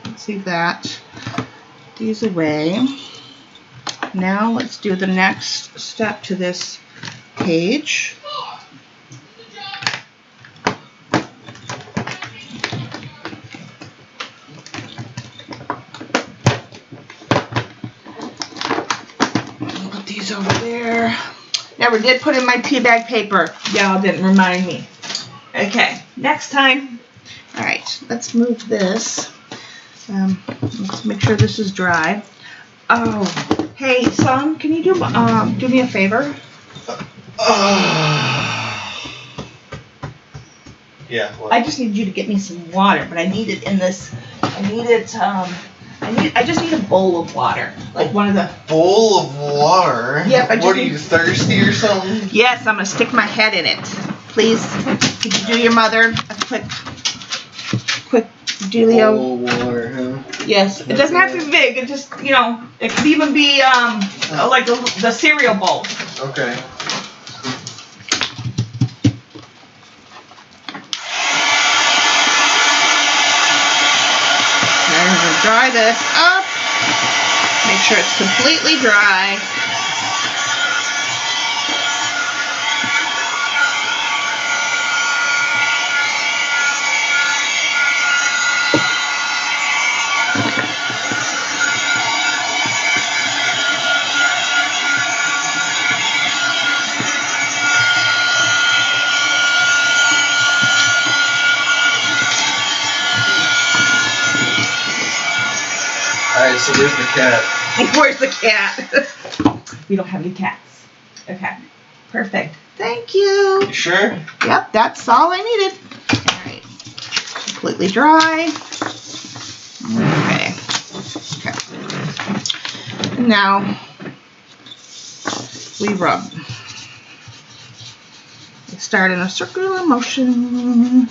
let's leave that. These away. Now let's do the next step to this page. Put these over there. Never did put in my tea bag paper. Y'all didn't remind me. Okay, next time. All right, let's move this. Let's make sure this is dry. Oh, hey, son, can you do me a favor? Yeah. What? I just need you to get me some water, but I need it in this. I just need a bowl of water, like one of the. Bowl of water. Yep. What are you, thirsty or something? Yes, I'm gonna stick my head in it. Please, could you do your mother a quick dealio? Bowl of water, huh? Yes, it doesn't have to be big. It just, you know, it could even be like the cereal bowl. Okay. I'm going to dry this up. Make sure it's completely dry. Alright, so where's the cat? Where's the cat? We don't have any cats. Okay, perfect. Thank you. You sure? Yep, that's all I needed. All right. Completely dry. Okay. Okay. Now we rub. We start in a circular motion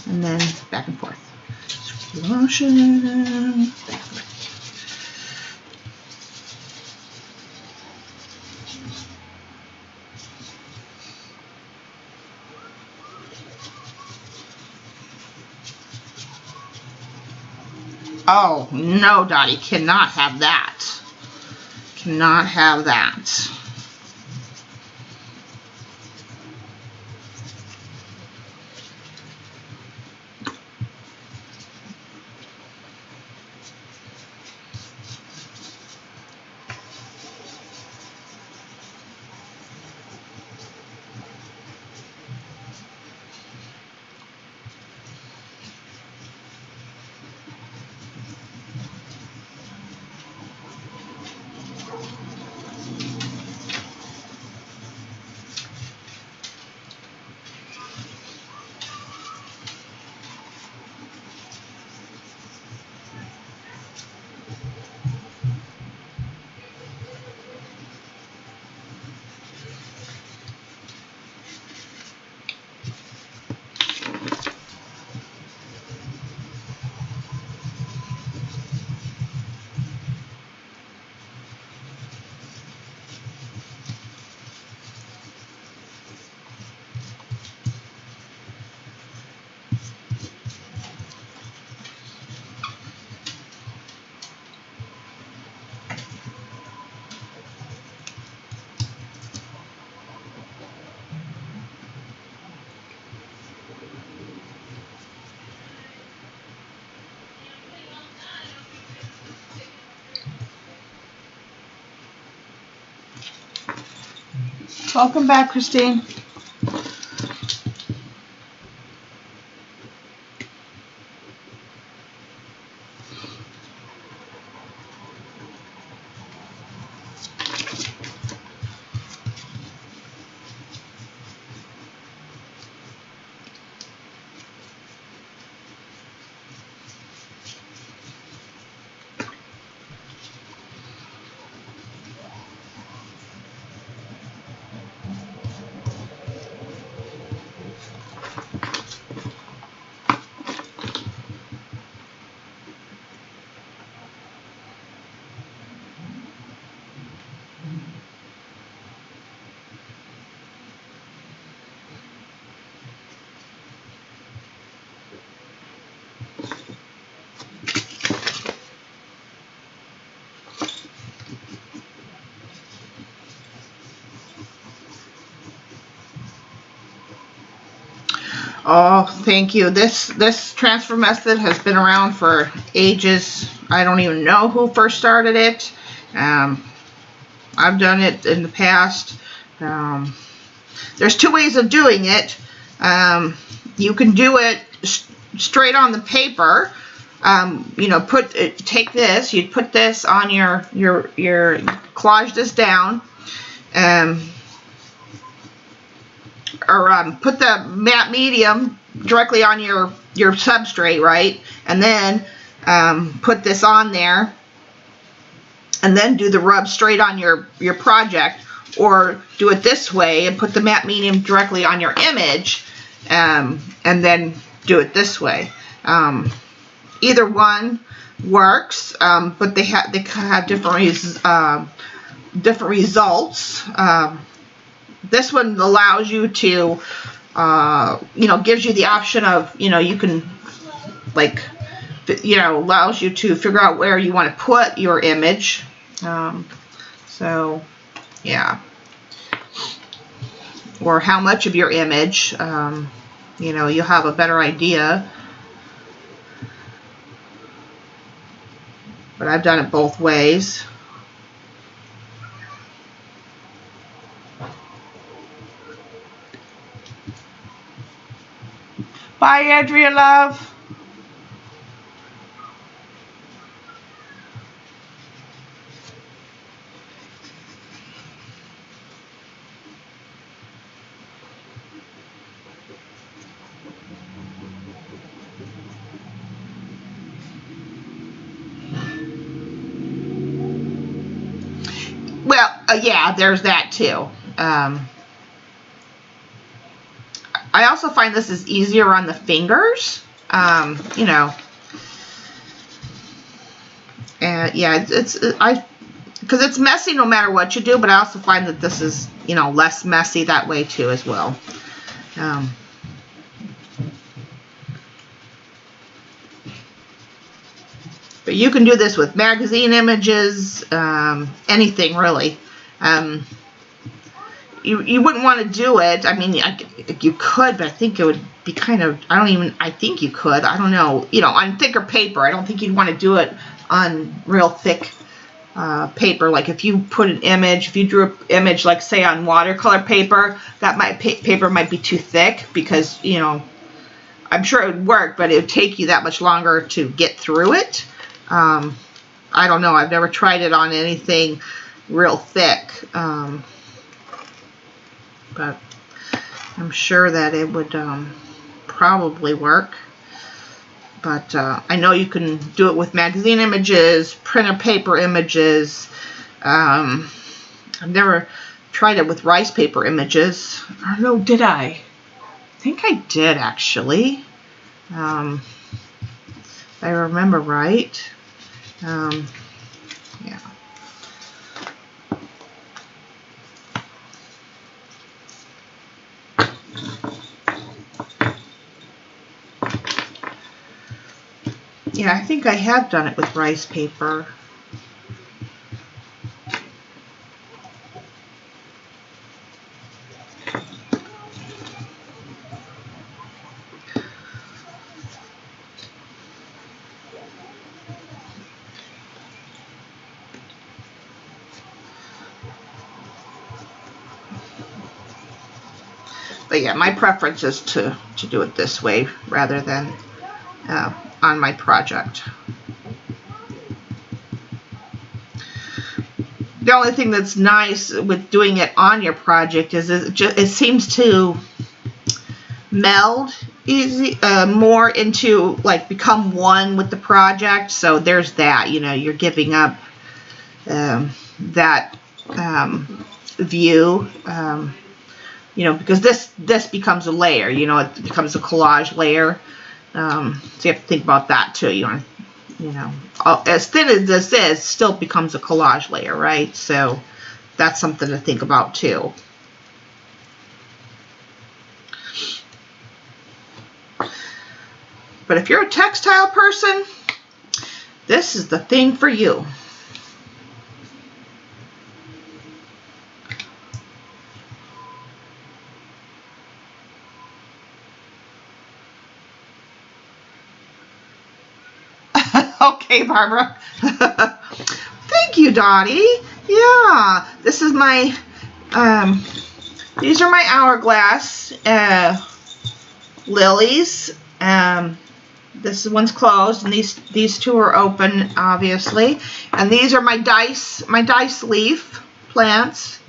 and then back and forth. Circular motion, back and forth. Oh, no, Dottie, cannot have that. Cannot have that. Welcome back, Christine. Oh, thank you. This transfer method has been around for ages. I don't even know who first started it. I've done it in the past. There's two ways of doing it. You can do it straight on the paper. You know, take this. You put this on your collage this down. Or put the matte medium directly on your substrate, right? And then put this on there, and then do the rub straight on your project, or do it this way and put the matte medium directly on your image, and then do it this way. Either one works, but they have different results. This one allows you to, you know, gives you the option of, you know, you can, like, you know, allows you to figure out where you want to put your image. So, yeah. Or how much of your image, you know, you'll have a better idea. But I've done it both ways. Bye, Andrea, love. Yeah, there's that too. I also find this is easier on the fingers, you know. And yeah, because it's messy no matter what you do, but I also find that this is, you know, less messy that way too as well. But you can do this with magazine images, anything really. You wouldn't want to do it. I mean, you could, but I think it would be kind of, I think you could, I don't know, you know, on thicker paper. I don't think you'd want to do it on real thick paper. Like if you put an image, if you drew an image, like say on watercolor paper, that paper might be too thick because, you know, I'm sure it would work, but it would take you that much longer to get through it. I don't know. I've never tried it on anything real thick. But I'm sure that it would probably work. But I know you can do it with magazine images, printer paper images. I've never tried it with rice paper images. Or no, did I? I think I did actually. If I remember right. Yeah. Yeah, I think I have done it with rice paper. But yeah, my preference is to do it this way rather than on my project. The only thing that's nice with doing it on your project is it seems to meld more into, like, become one with the project. So there's that, you know, you're giving up that view, you know, because this becomes a layer, you know, it becomes a collage layer. So you have to think about that too. You know, as thin as this is, still becomes a collage layer, right? So that's something to think about too. But if you're a textile person, this is the thing for you. Okay, Barbara. Thank you, Dottie. Yeah, this is my, these are my hourglass lilies. This one's closed, and these two are open, obviously. And these are my dice leaf plants.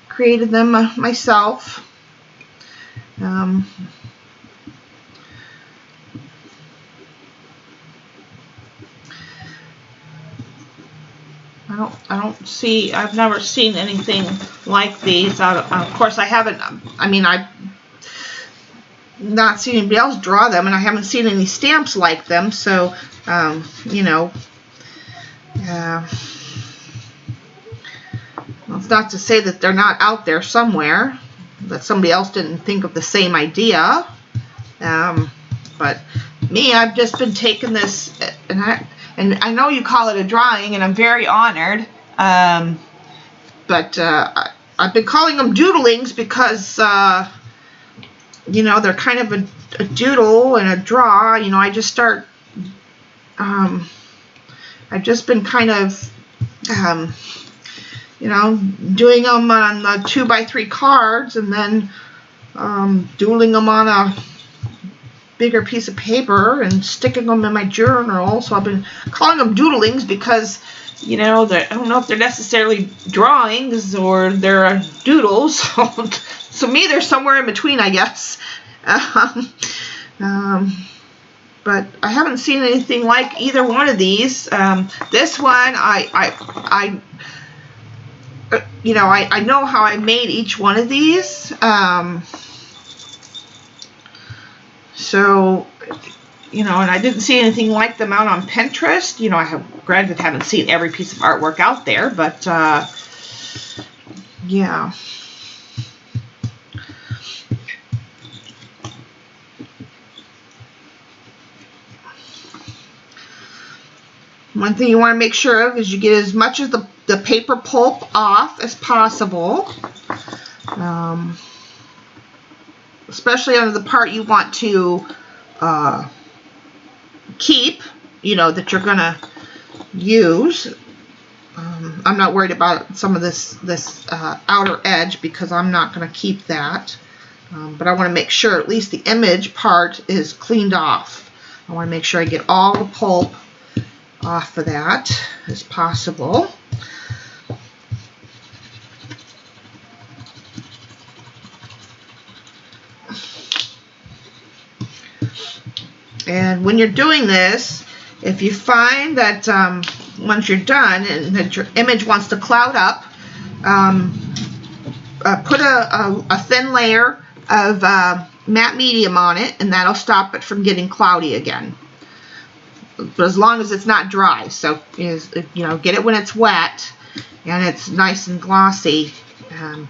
Created them myself. I don't see, I've never seen anything like these. Of course, I haven't, I mean, I've not seen anybody else draw them, and I haven't seen any stamps like them, so, you know, well, it's not to say that they're not out there somewhere, that somebody else didn't think of the same idea, but me, I've just been taking this, and I know you call it a drawing, and I'm very honored, but I've been calling them doodlings because, you know, they're kind of a doodle and a draw. You know, I just start, I've just been kind of, you know, doing them on the 2x3 cards and then doodling them on a bigger piece of paper and sticking them in my journal. So I've been calling them doodlings because, you know, I don't know if they're necessarily drawings or they're doodles. So me, they're somewhere in between, I guess. But I haven't seen anything like either one of these. This one, you know, I know how I made each one of these. So, you know, and I didn't see anything like them out on Pinterest. You know, I have, granted, haven't seen every piece of artwork out there, but yeah. One thing you want to make sure of is you get as much of the paper pulp off as possible. Especially under the part you want to keep, you know, that you're going to use. I'm not worried about some of this outer edge because I'm not going to keep that. But I want to make sure at least the image part is cleaned off. I want to make sure I get all the pulp off of that as possible. And when you're doing this, if you find that once you're done and that your image wants to cloud up, put a thin layer of matte medium on it, and that'll stop it from getting cloudy again. But as long as it's not dry, so you know, get it when it's wet and it's nice and glossy, and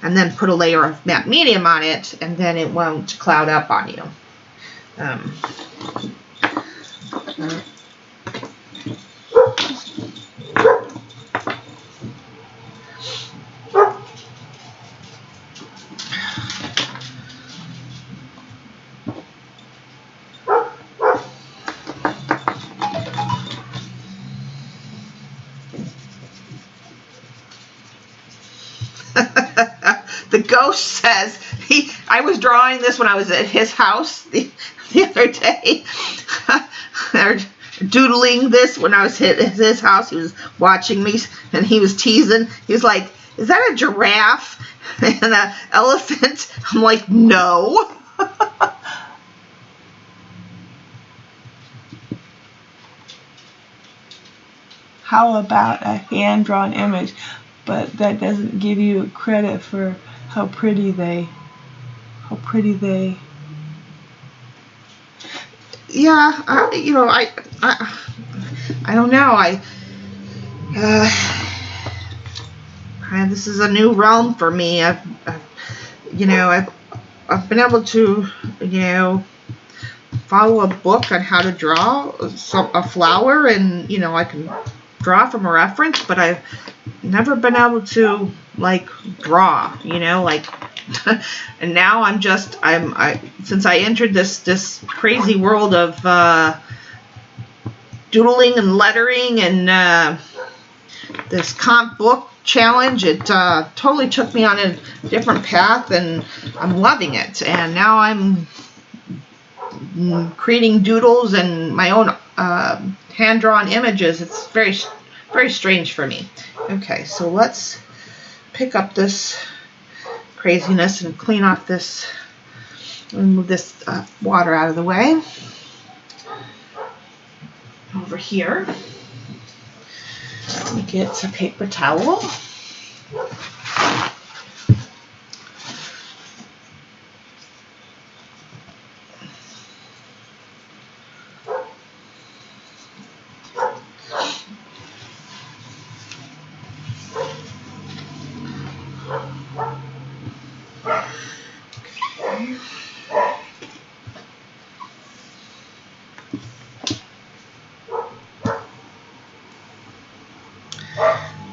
then put a layer of matte medium on it, and then it won't cloud up on you. The ghost says I was drawing this when I was at his house the other day. Or doodling this when I was at his house. He was watching me and he was teasing. He was like, "Is that a giraffe and an elephant?" I'm like, "No." How about a hand-drawn image? But that doesn't give you credit for how pretty they. Yeah, you know, I don't know. This is a new realm for me. I've been able to, you know, follow a book on how to draw a flower, and you know, I can draw from a reference, but I've never been able to like draw, you know, like. And now since I entered this crazy world of doodling and lettering and this comp book challenge, it totally took me on a different path, and I'm loving it. And now I'm creating doodles and my own hand-drawn images. It's very, very strange for me. Okay, so let's pick up this craziness and clean off this and move this water out of the way. Over here, let me get a paper towel.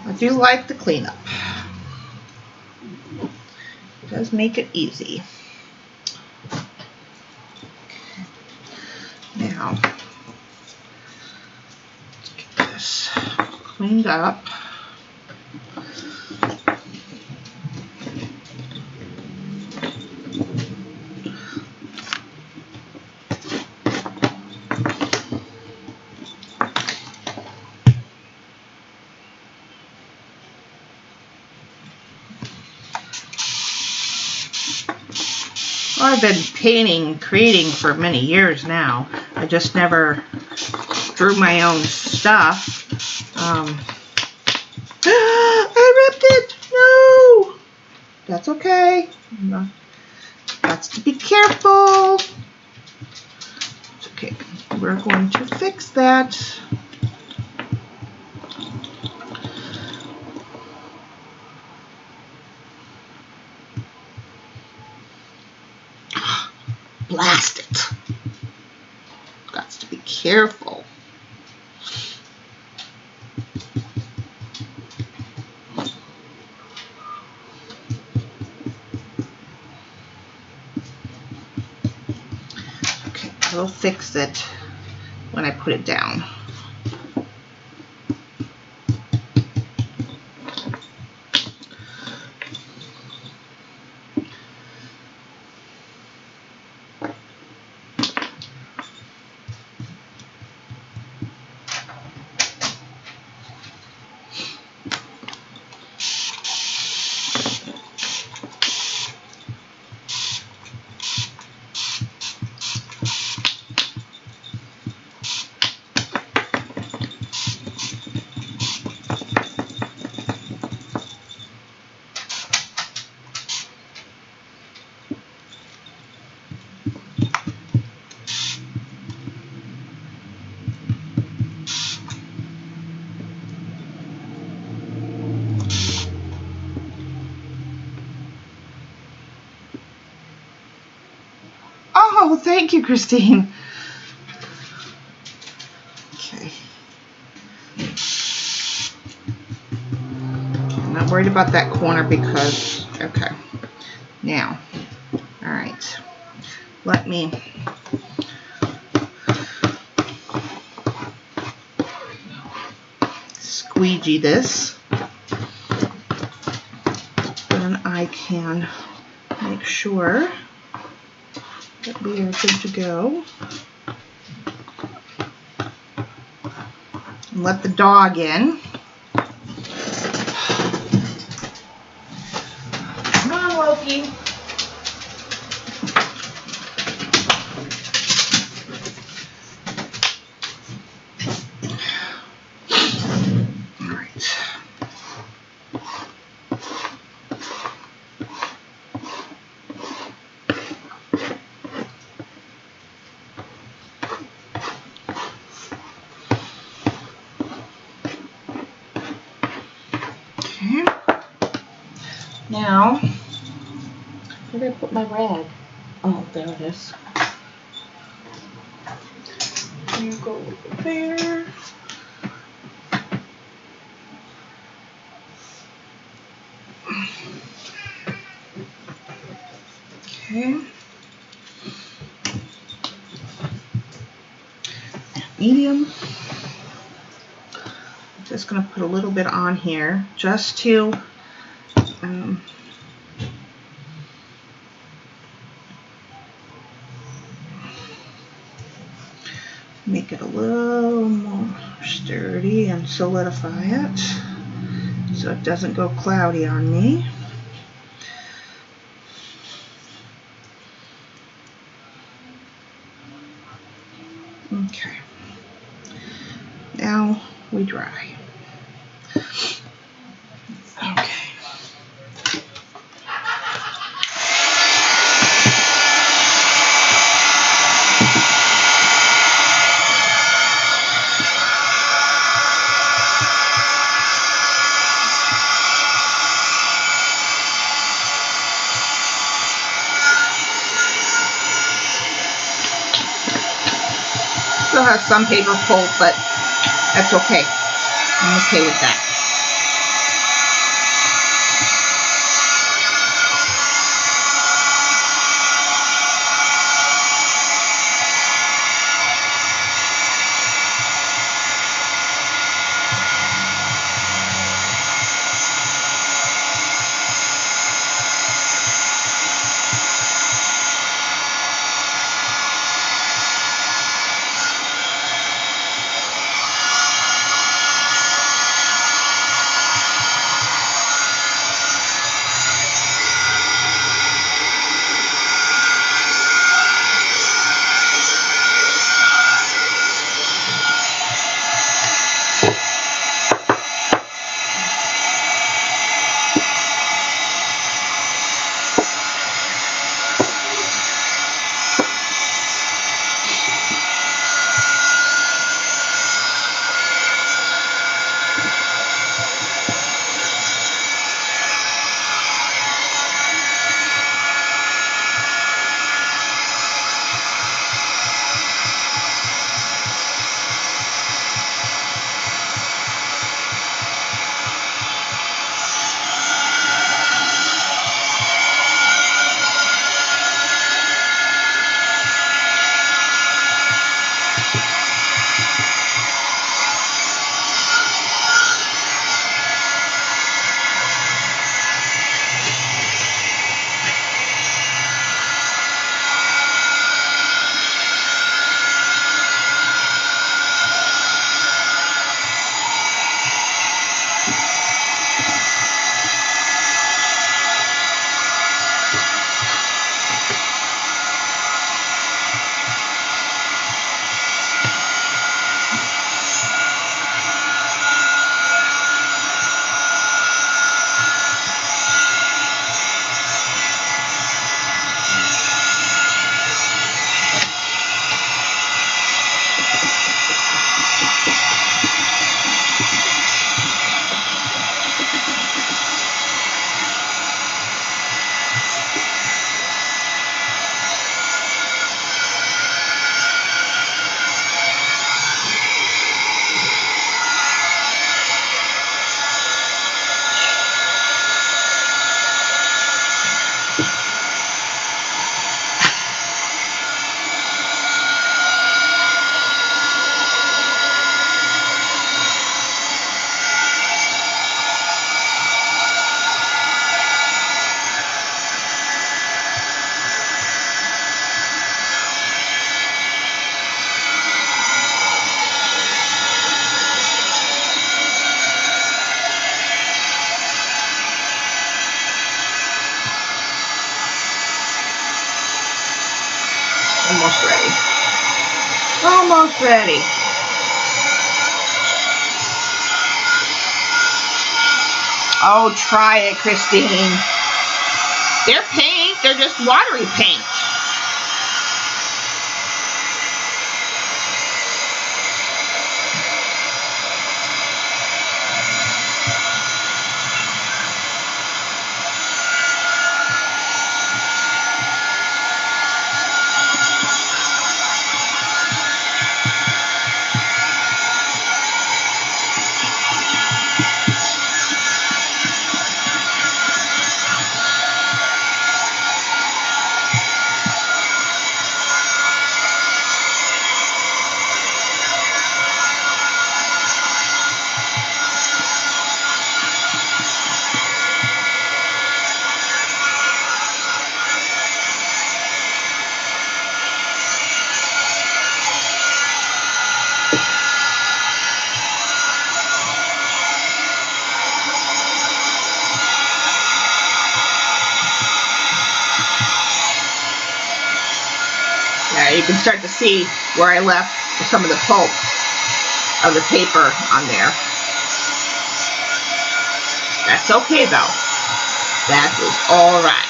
I do like the cleanup. It does make it easy. Now, let's get this cleaned up. I've been painting, creating for many years now. I just never drew my own stuff. I ripped it! That's okay. Got to be careful. It's okay. We're going to fix that. Blast it. Got to be careful. Okay, I'll fix it when I put it down. Oh, thank you, Christine. Okay. I'm not worried about that corner because, okay. Now, all right. Let me squeegee this. Then I can make sure that we are good to go. And let the dog in. Come on, Loki. All right. Now, where did I put my rag? Oh, there it is. You go over there. Okay. Medium. I'm just going to put a little bit on here just to make it a little more sturdy and solidify it so it doesn't go cloudy on me. Okay. Now we dry. Okay. Still has some paper pulled, but that's okay. I'm okay with that. almost ready. Oh, try it, Christine. They're paint. They're just watery paint. You can start to see where I left some of the pulp of the paper on there. That's okay though. That is all right.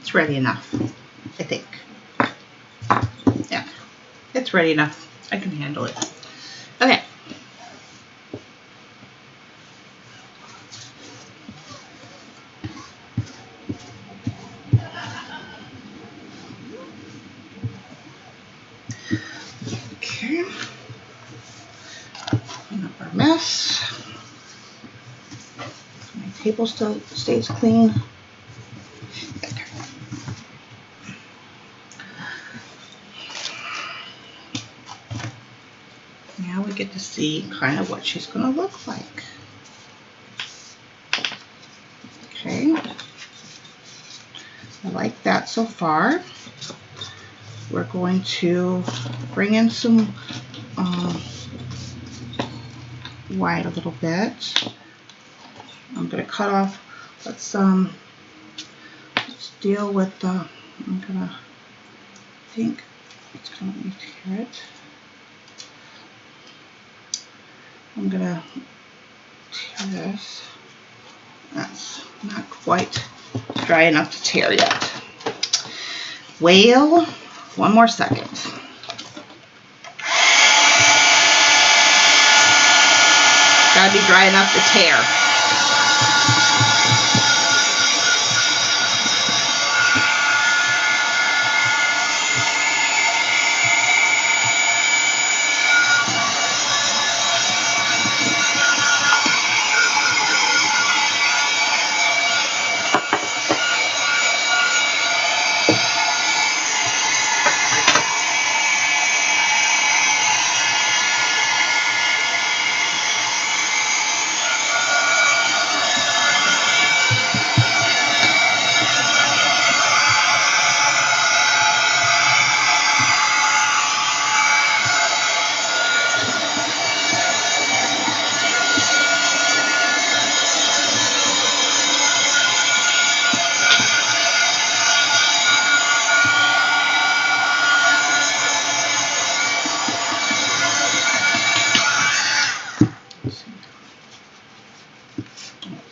It's ready enough, I think. Yeah, it's ready enough. I can handle it. Okay. Okay. Clean up our mess. My table still stays clean. Now we get to see kind of what she's going to look like. Okay. I like that so far. We're going to bring in some white a little bit. I'm going to cut off. Let's deal with the. I'm gonna think it's going to be carrot. I'm gonna tear this. That's not quite dry enough to tear yet. Well, one more second. Gotta be dry enough to tear.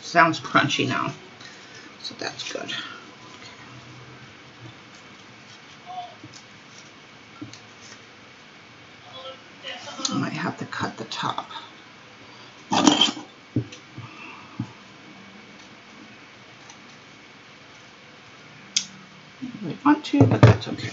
Sounds crunchy now, so that's good. I might have to cut the top. I don't really want to, but that's okay.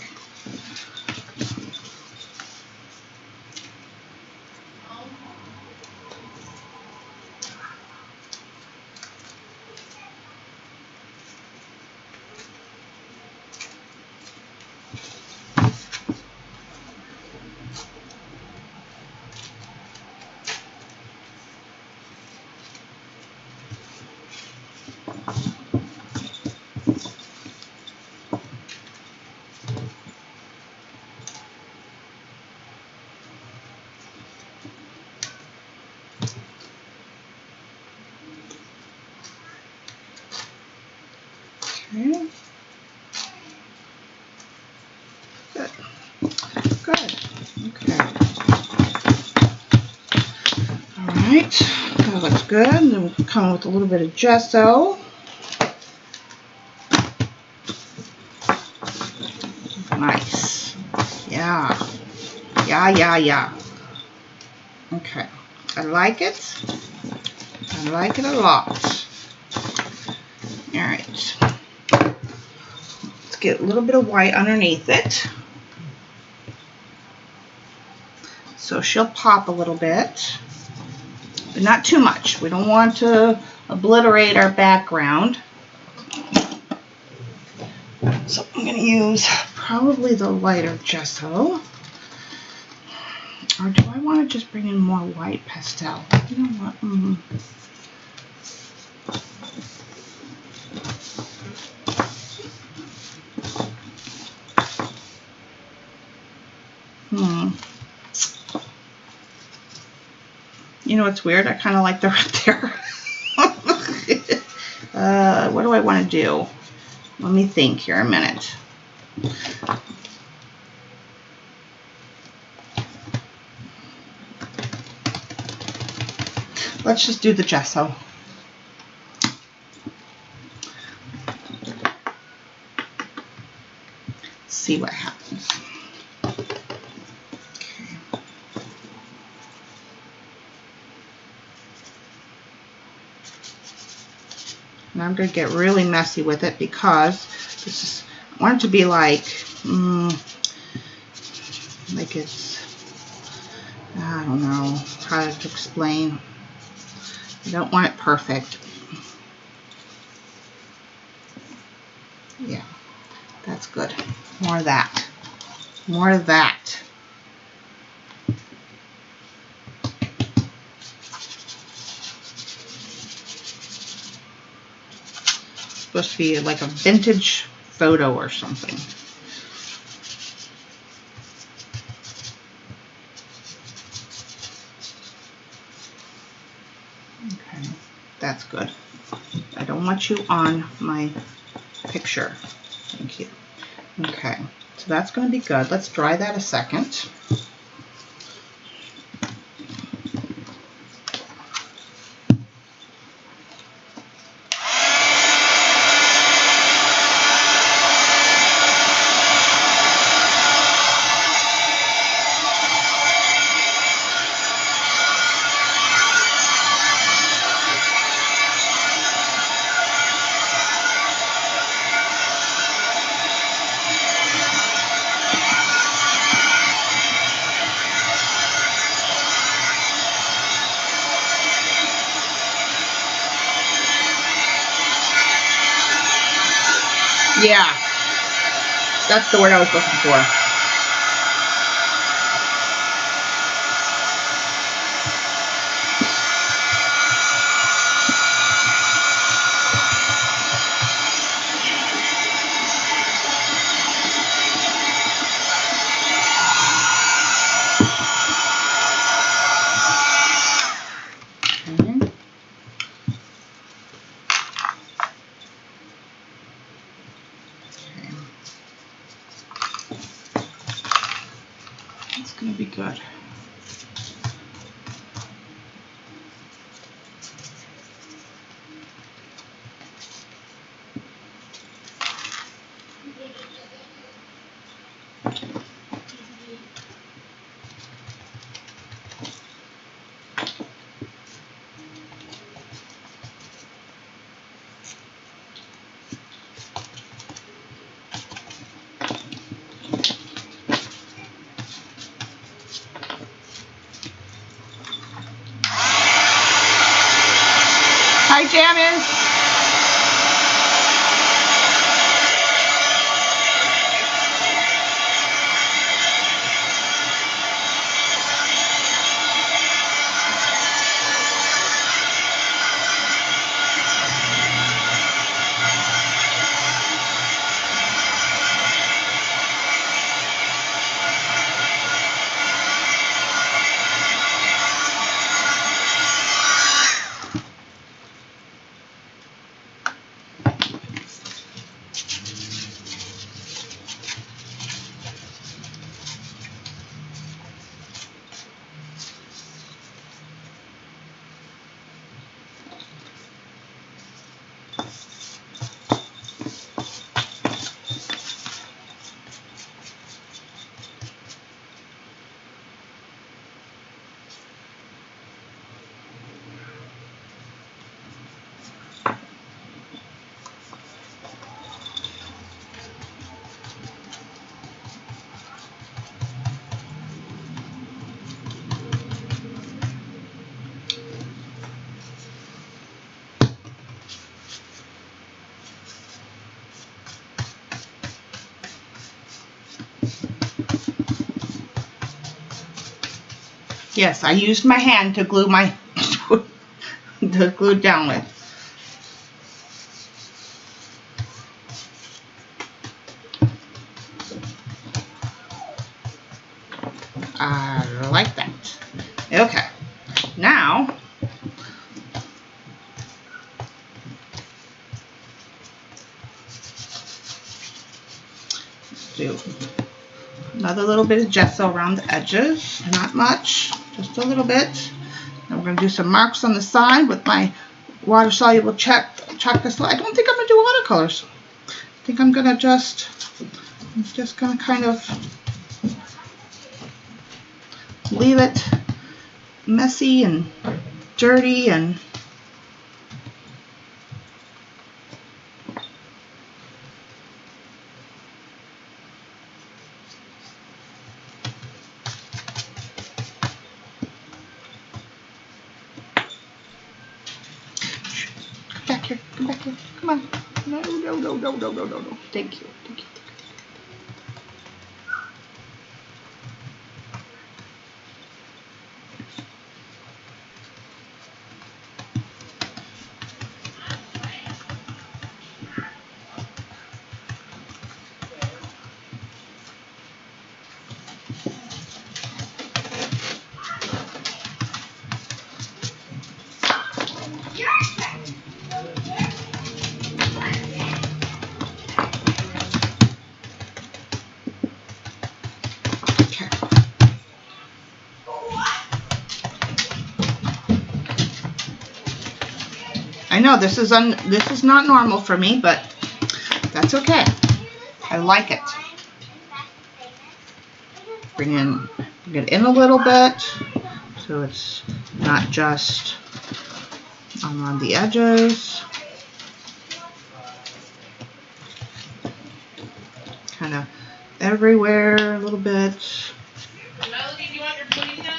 Okay. Good. Good. Okay. All right. That looks good. And then we'll come with a little bit of gesso. Nice. Yeah. Yeah. Okay. I like it. I like it a lot. All right. Let's get a little bit of white underneath it. So she'll pop a little bit, but not too much. We don't want to obliterate our background. So I'm going to use probably the lighter gesso. Or do I want to just bring in more white pastel? You know what? You know what's weird? I kind of like the red there. What do I want to do? Let me think here a minute. Let's just do the gesso. See what happens. Okay. And I'm going to get really messy with it because this is, I want it to be like it's, I don't know how to explain. I don't want it perfect. Yeah, that's good. More of that. More of that. It's supposed to be like a vintage photo or something. Okay, that's good. I don't want you on my picture. Thank you. Okay, so that's going to be good. Let's dry that a second. Yeah, that's the word I was looking for. It's gonna be good. Hi, Janice. Yes, I used my hand to glue my to glue it down with. I like that. Okay, now let's do another little bit of gesso around the edges. Not much, just a little bit. And we're going to do some marks on the side with my water-soluble chocolate slate. I don't think I'm going to do watercolors. I think I'm going to just going to kind of leave it messy and dirty and come back here, come back here, come on. No, no, no, no, no, no, no, no. Thank you, thank you. I know this is not normal for me, but that's okay. I like it. Bring it in a little bit so it's not just on the edges. Kind of everywhere a little bit. Melody, do you want your pudding now?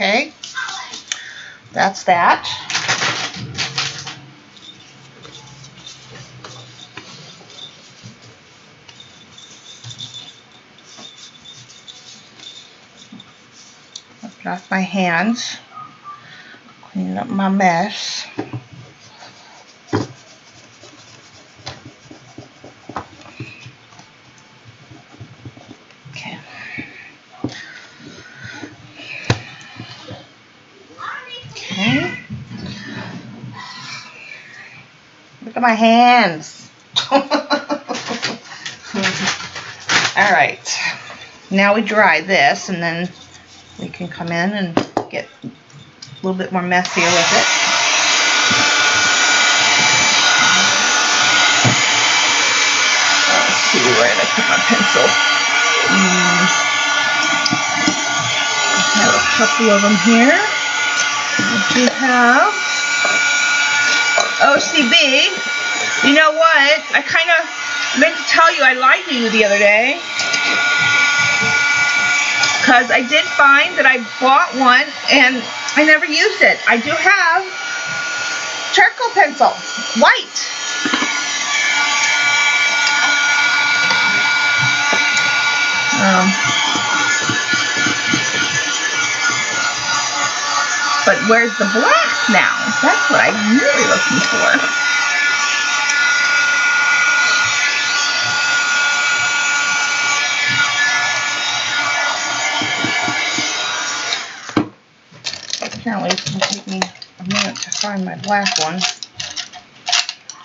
Okay, that's that. Wipe off my hands, clean up my mess. Okay. Okay. Look at my hands. All right. Now we dry this, and then we can come in and get a little bit more messier with it. Let's see where did I put my pencil. I have a couple of them here. We have OCB. You know what? I kind of meant to tell you I lied to you the other day. Because I did find that I bought one and I never used it. I do have charcoal pencil, white. But where's the black now? That's what I'm really looking for. Apparently it's going to take me a minute to find my black one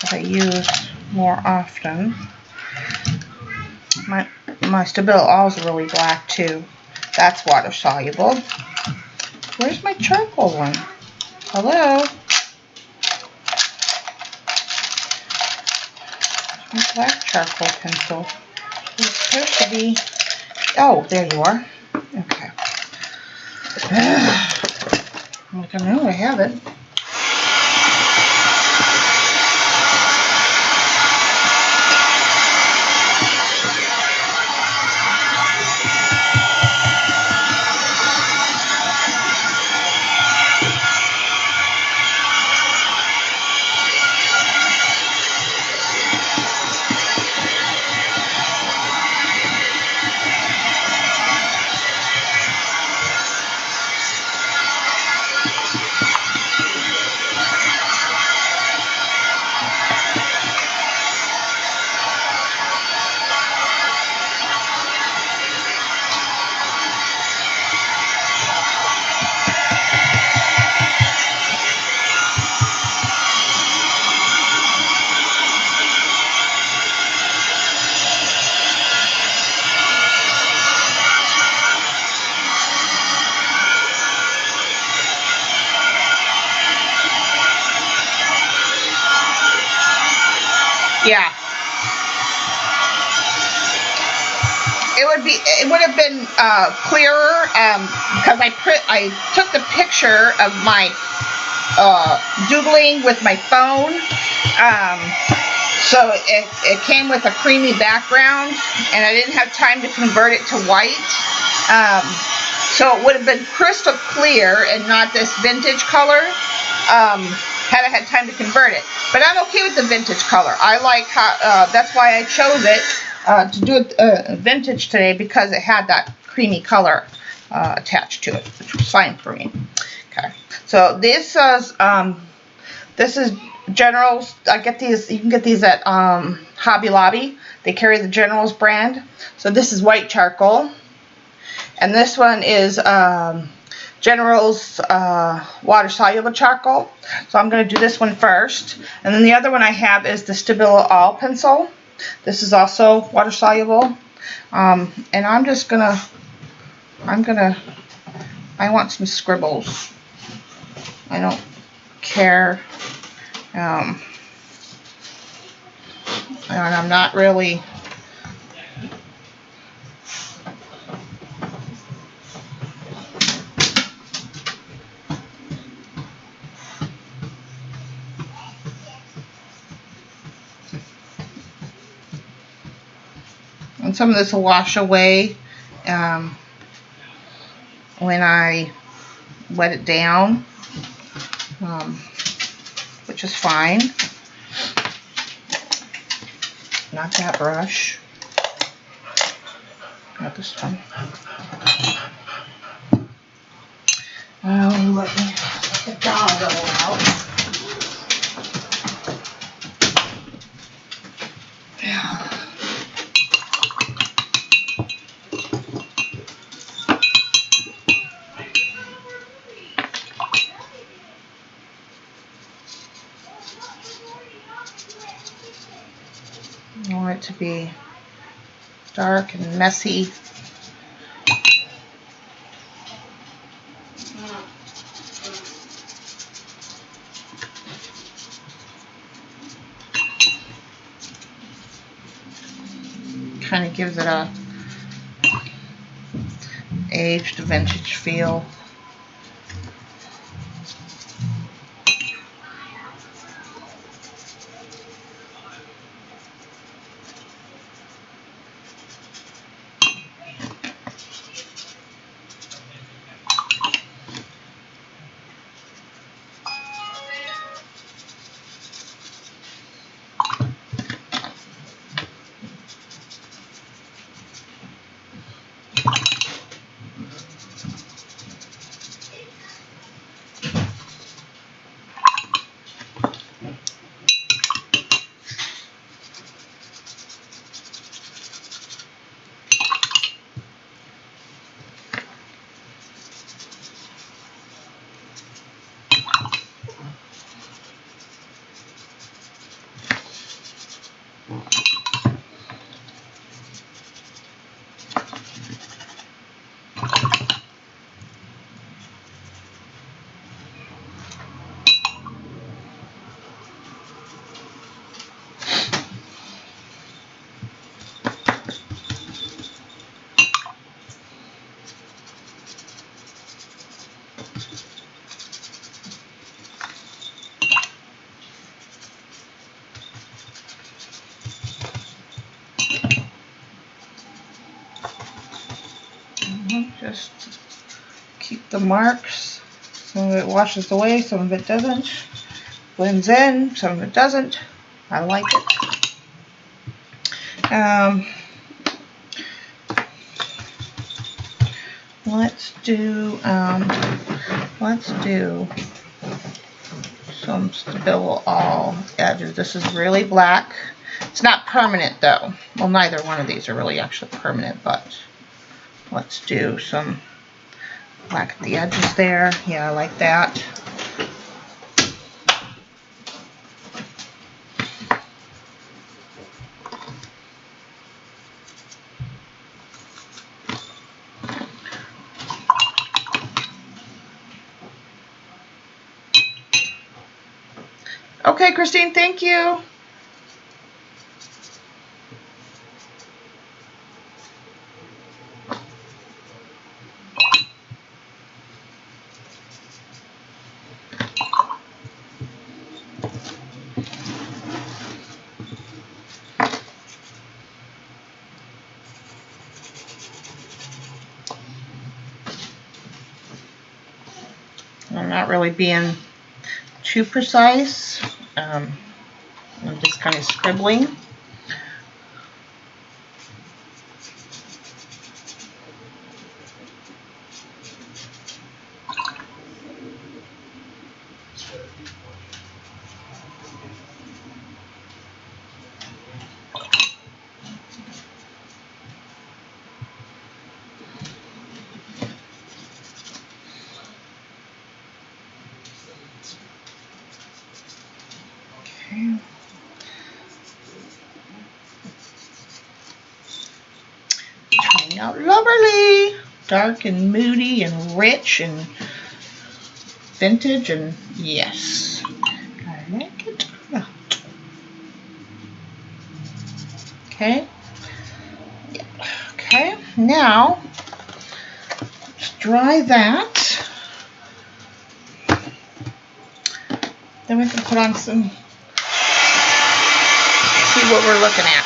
that I use more often. My Soluble is really black too. That's water soluble. Where's my charcoal one? Hello? My black charcoal pencil. It's supposed to be... Oh, there you are. Okay. I know I have it. Yeah. It would have been clearer because I took the picture of my doodling with my phone. So it came with a creamy background, and I didn't have time to convert it to white. So it would have been crystal clear and not this vintage color. Had I had time to convert it. But I'm okay with the vintage color. I like how, that's why I chose it to do it vintage today, because it had that creamy color attached to it, which was fine for me. Okay, so this is Generals. I get these, you can get these at Hobby Lobby. They carry the Generals brand. So this is white charcoal. And this one is General's water soluble charcoal. So I'm going to do this one first, and then the other one I have is the Soluble All pencil. This is also water soluble, and I'm just gonna I want some scribbles. I don't care, and I'm not really. And some of this will wash away when I wet it down, which is fine. Not that brush. Not this one. Oh, let me let the doggo out. I want it to be dark and messy. Kind of gives it a aged vintage feel. Just keep the marks. Some of it washes away, some of it doesn't. Blends in, some of it doesn't. I like it. Let's do some Soluble all edges. This is really black. It's not permanent though. Well, neither one of these are really actually permanent, but let's do some black at the edges there. Yeah, I like that. Okay, Christine, thank you. I'm not really being too precise. I'm just kind of scribbling. Turning out lovely, dark and moody and rich and vintage, and yes, I like it a lot. Okay, yeah. Okay, now let's dry that. Then we can put on some, see what we're looking at.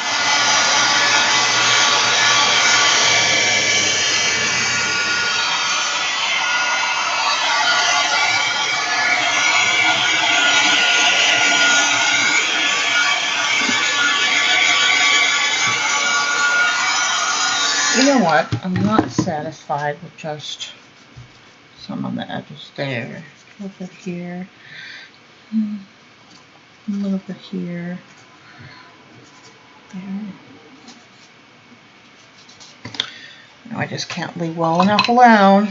but I'm not satisfied with just some on the edges there. A little bit here, a little bit here, there. Now I just can't leave well enough alone.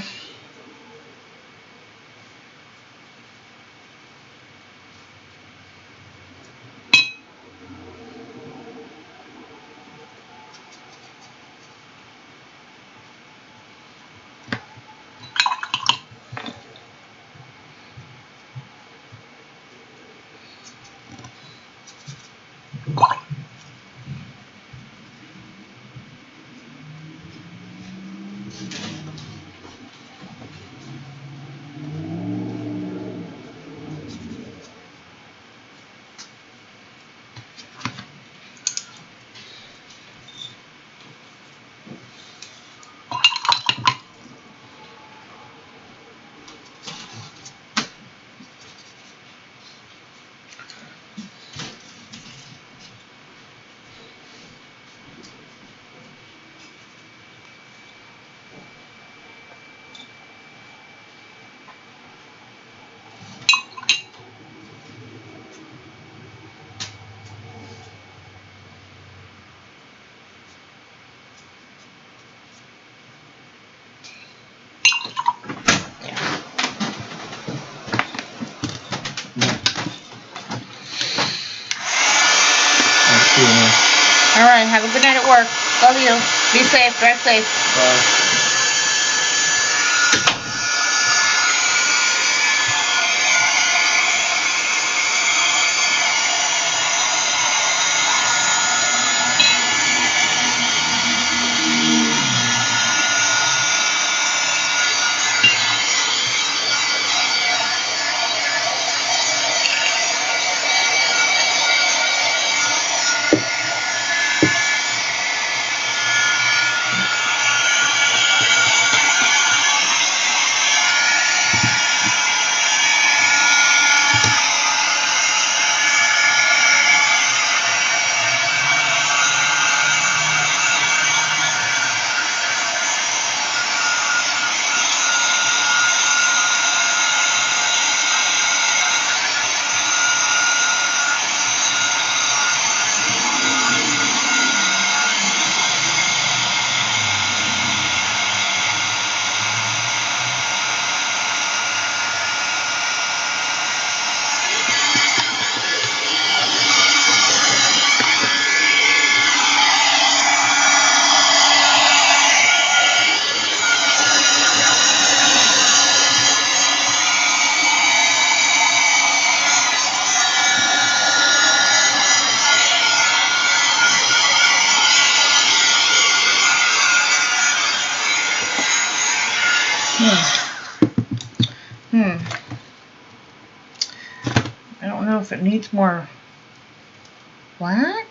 All right, have a good night at work. Love you. Be safe. Drive safe. Bye. I don't know if it needs more black.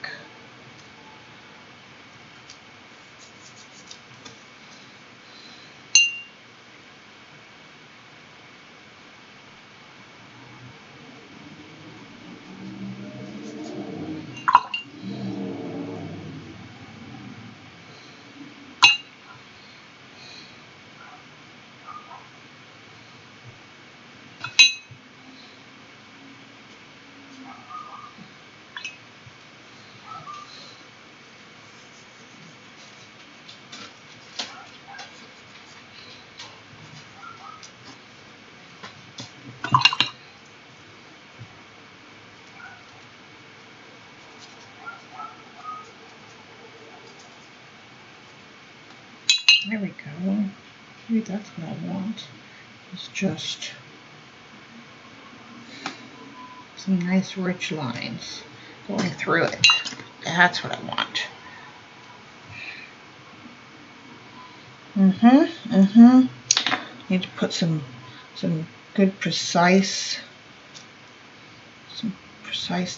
There we go. Maybe that's what I want. It's just some nice rich lines going through it. That's what I want. Need to put some good precise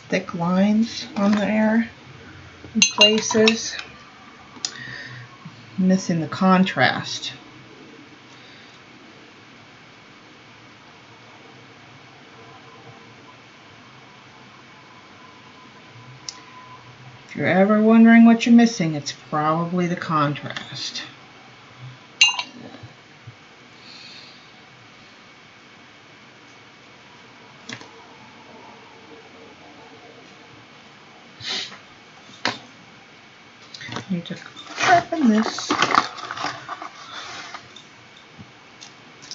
thick lines on there in places. Missing the contrast. If you're ever wondering what you're missing, it's probably the contrast. Need to sharpen this.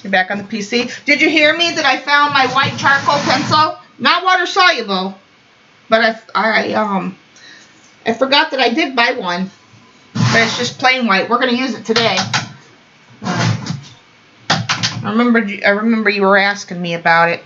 You're back on the PC. Did you hear me that I found my white charcoal pencil? Not water soluble, but I forgot that I did buy one. But it's just plain white. We're gonna use it today. I remember you were asking me about it.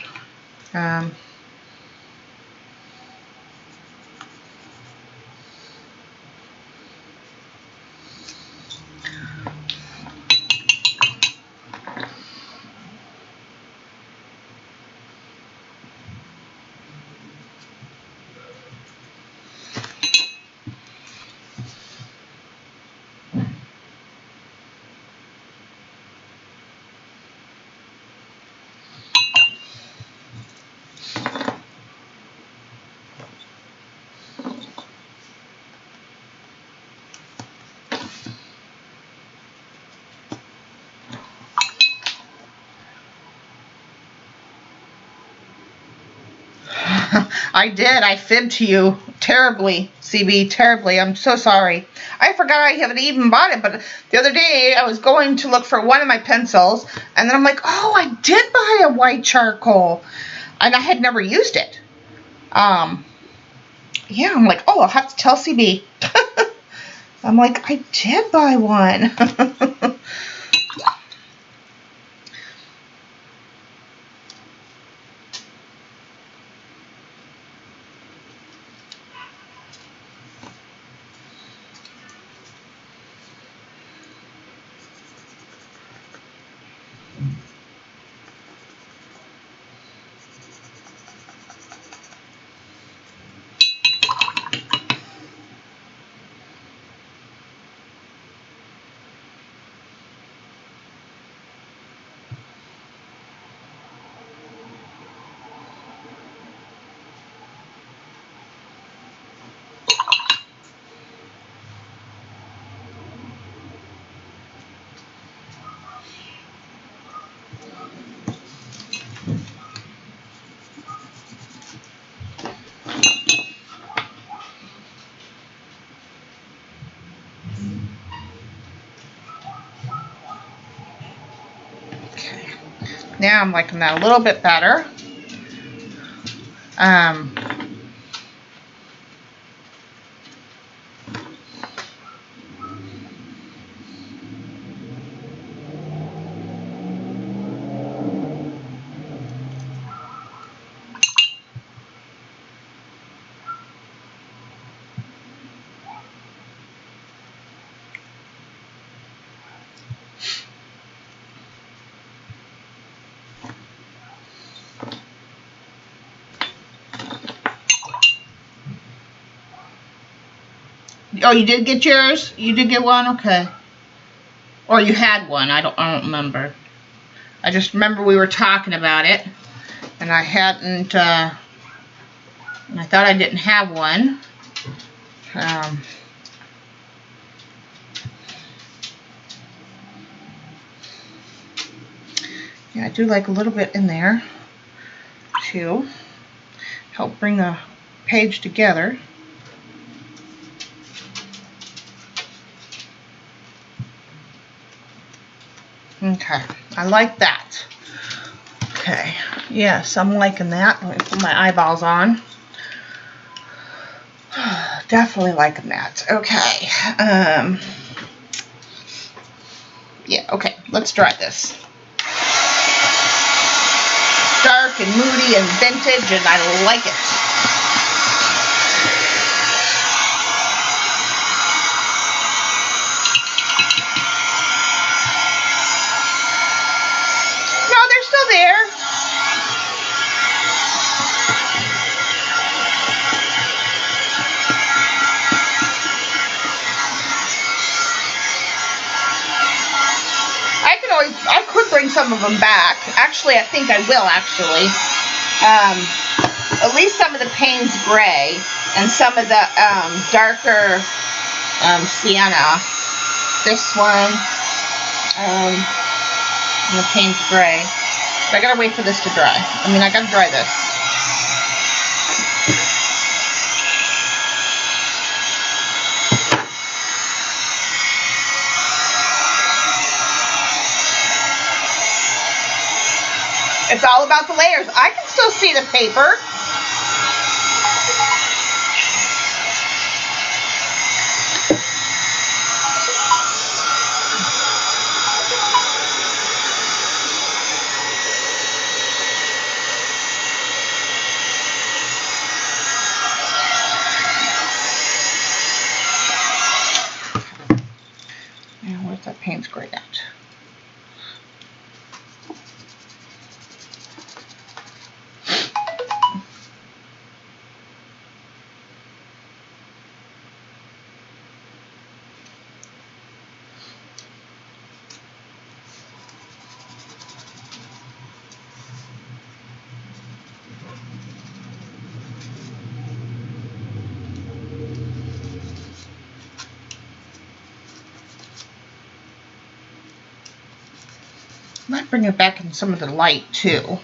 I did. I fibbed to you terribly, CB, terribly. I'm so sorry. I forgot I haven't even bought it, but the other day I was going to look for one of my pencils, and then I'm like, oh, I did buy a white charcoal, and I had never used it. Yeah, I'm like, oh, I'll have to tell CB. I'm like, I did buy one. Now I'm liking that a little bit better. Oh, you did get yours? You did get one? Okay. Or you had one. I don't remember. I just remember we were talking about it, and I hadn't, and I thought I didn't have one. Yeah, I do like a little bit in there to help bring the page together. Okay, I like that. Okay, yes, I'm liking that. Let me put my eyeballs on. Definitely liking that. Okay. Yeah, okay, let's try this. Dark and moody and vintage, and I like it. There. I could bring some of them back. Actually, I think I will, actually. At least some of the Payne's Gray and some of the darker sienna. This one, and the Payne's Gray. But I gotta wait for this to dry. I mean, I gotta dry this. It's all about the layers. I can still see the paper. Now, where's that paint spray at? Might bring it back in some of the light too.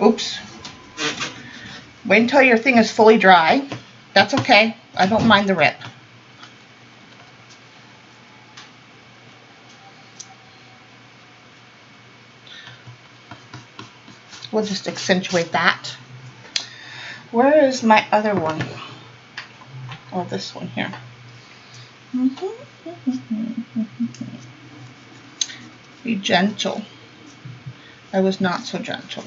Oops. Wait until your thing is fully dry. That's okay. I don't mind the rip. We'll just accentuate that. Where is my other one? Oh, this one here. Be gentle. I was not so gentle.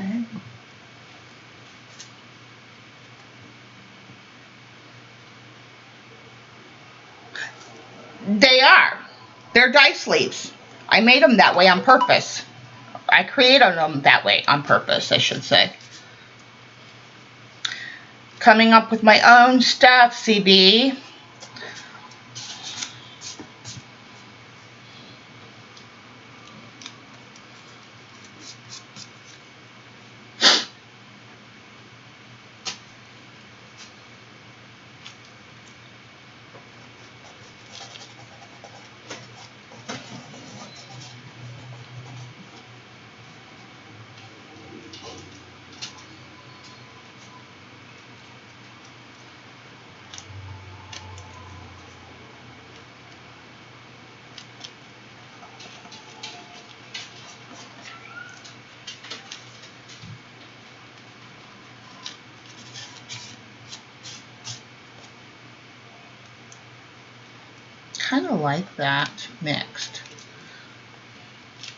Okay. They are. They're die sleeves. I made them that way on purpose. I created them that way on purpose, I should say. Coming up with my own stuff, CB. Kind of like that mixed.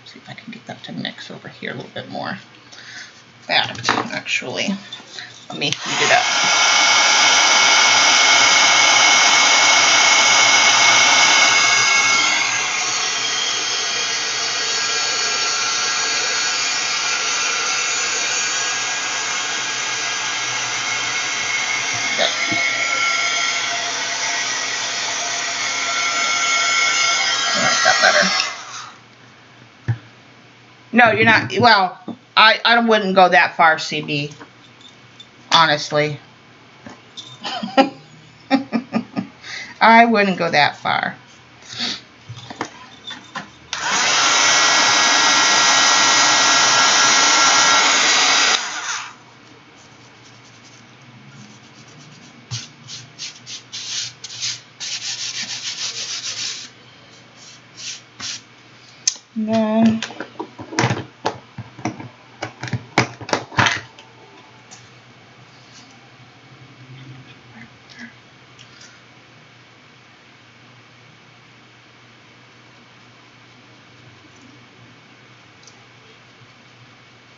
See if I can get that to mix over here a little bit more. That actually, let me heat it up. No, you're not. Well, I wouldn't go that far, CB. Honestly. I wouldn't go that far. And then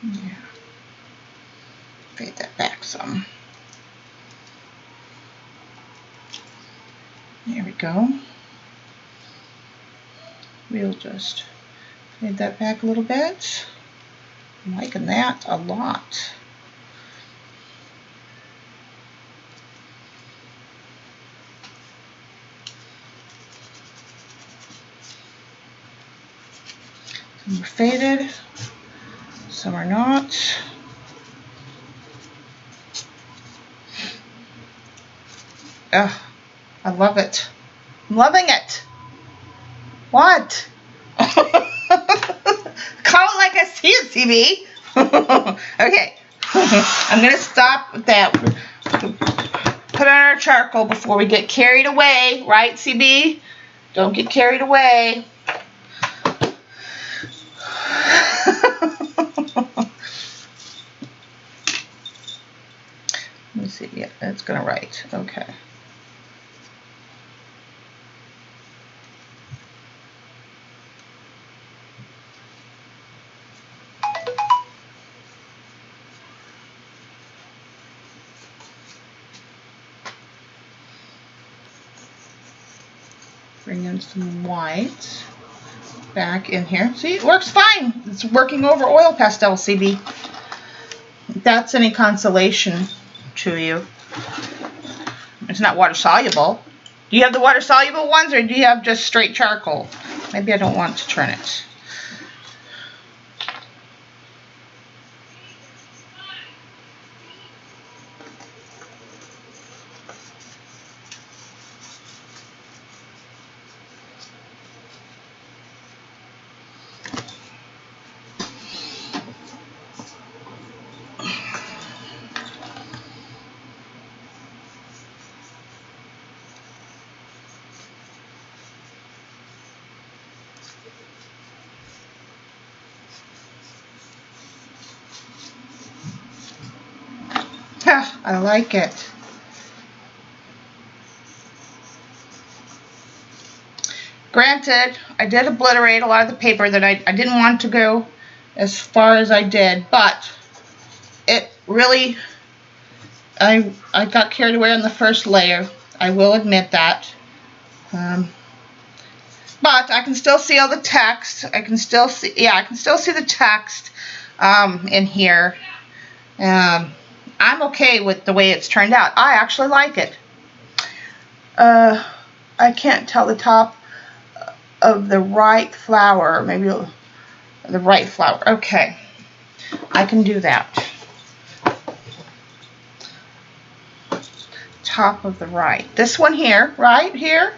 yeah, fade that back some. There we go. we'll just fade that back a little bit. I'm liking that a lot. Some are faded, some are not. Ugh, I love it. I'm loving it. What? Call it like I see it, CB. Okay. I'm going to stop with that. Put on our charcoal before we get carried away. Right, CB? Don't get carried away. Let me see. Yeah, it's going to write. Okay. Bring in some white back in here. See, it works fine. It's working over oil pastel, CB. If that's any consolation to you. It's not water soluble. Do you have the water soluble ones, or do you have just straight charcoal? Maybe I don't want to turn it. I like it. Granted, I did obliterate a lot of the paper that I didn't want to go as far as I did, but it really, I got carried away on the first layer. I will admit that. But I can still see all the text. I can still see, yeah, I can still see the text in here. I'm okay with the way it's turned out. I actually like it. I can't tell the top of the right flower. Maybe the right flower. Okay. I can do that. Top of the right. This one here, right here.